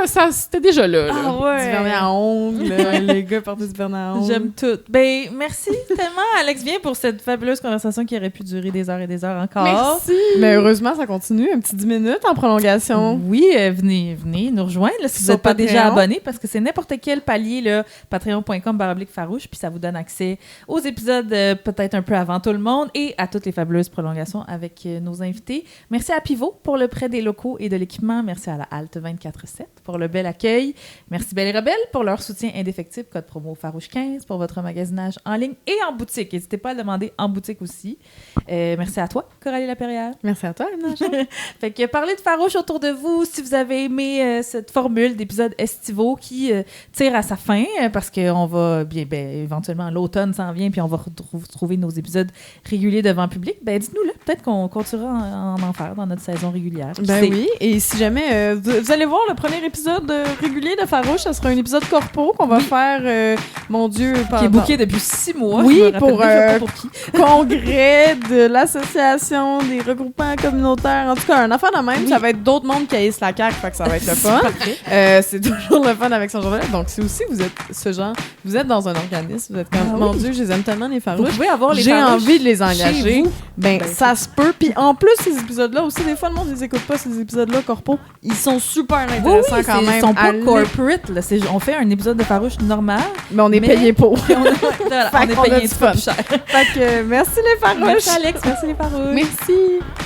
Ça c'était déjà là. Du vernis à ongles, les gars portaient du vernis à ongles. J'aime tout. Ben, merci tellement, Alex, bien pour cette fabuleuse conversation qui aurait pu durer des heures et des heures encore. Merci! Mais heureusement, ça continue. Un petit 10 minutes en prolongation. Oui, venez nous rejoindre là, si vous Sur n'êtes pas déjà Patreon. abonné, parce que c'est n'importe quel palier, là, patreon.com/farouche, puis ça vous donne accès aux épisodes peut-être un peu avant tout le monde et à toutes les fabuleuses prolongations avec nos invités. Merci à Pivot pour le prêt des locaux et de l'équipement. Merci à la Halte 24/7 pour le bel accueil. Merci Belle et Rebelle pour leur soutien indéfectible. Code promo Farouche15 pour votre magasinage en ligne et en boutique. N'hésitez pas à le demander en boutique aussi. Merci à toi, Coralie Lapérière. Merci à toi, Anna. Fait que parlez de Farouche autour de vous si vous avez aimé cette formule d'épisodes estivaux qui tire à sa fin parce qu'on va éventuellement l'automne s'en vient puis on va retrouver nos épisodes réguliers devant le public. Ben dites-nous là, peut-être qu'on continuera en faire dans notre saison régulière. Oui, et si jamais vous allez voir le premier épisode régulier de Farouche, ça sera un épisode corpo qu'on va faire, mon Dieu, qui est booké depuis 6 mois. Oui, je me rappelle pour déjà pas pour qui. congrès de l'association des regroupements communautaires. En tout cas, un affaire de même, ça va être d'autres mondes qui haïssent la CAQ, fait que ça va être le fun. C'est toujours le fun avec ce genre-là. Donc, si aussi vous êtes ce genre, vous êtes dans un organisme, vous êtes comme, mon Dieu, je les aime tellement les Vous Farouches. pouvez avoir les J'ai Farouches envie de les chez engager. vous. Ben, ça se peut. Puis en plus, ces épisodes-là aussi, des fois, le monde ne les écoute pas, ces épisodes-là, corpo. Ils sont super intéressants quand même. Ils sont pas Allez- corporate. Là. On fait un épisode de Farouche normal. Mais on est Mais- payé pour. Puis on est qu'on a payé un du petit peu fun. plus cher. Fait que merci les Farouches. Merci Alex, merci les Farouches. Merci!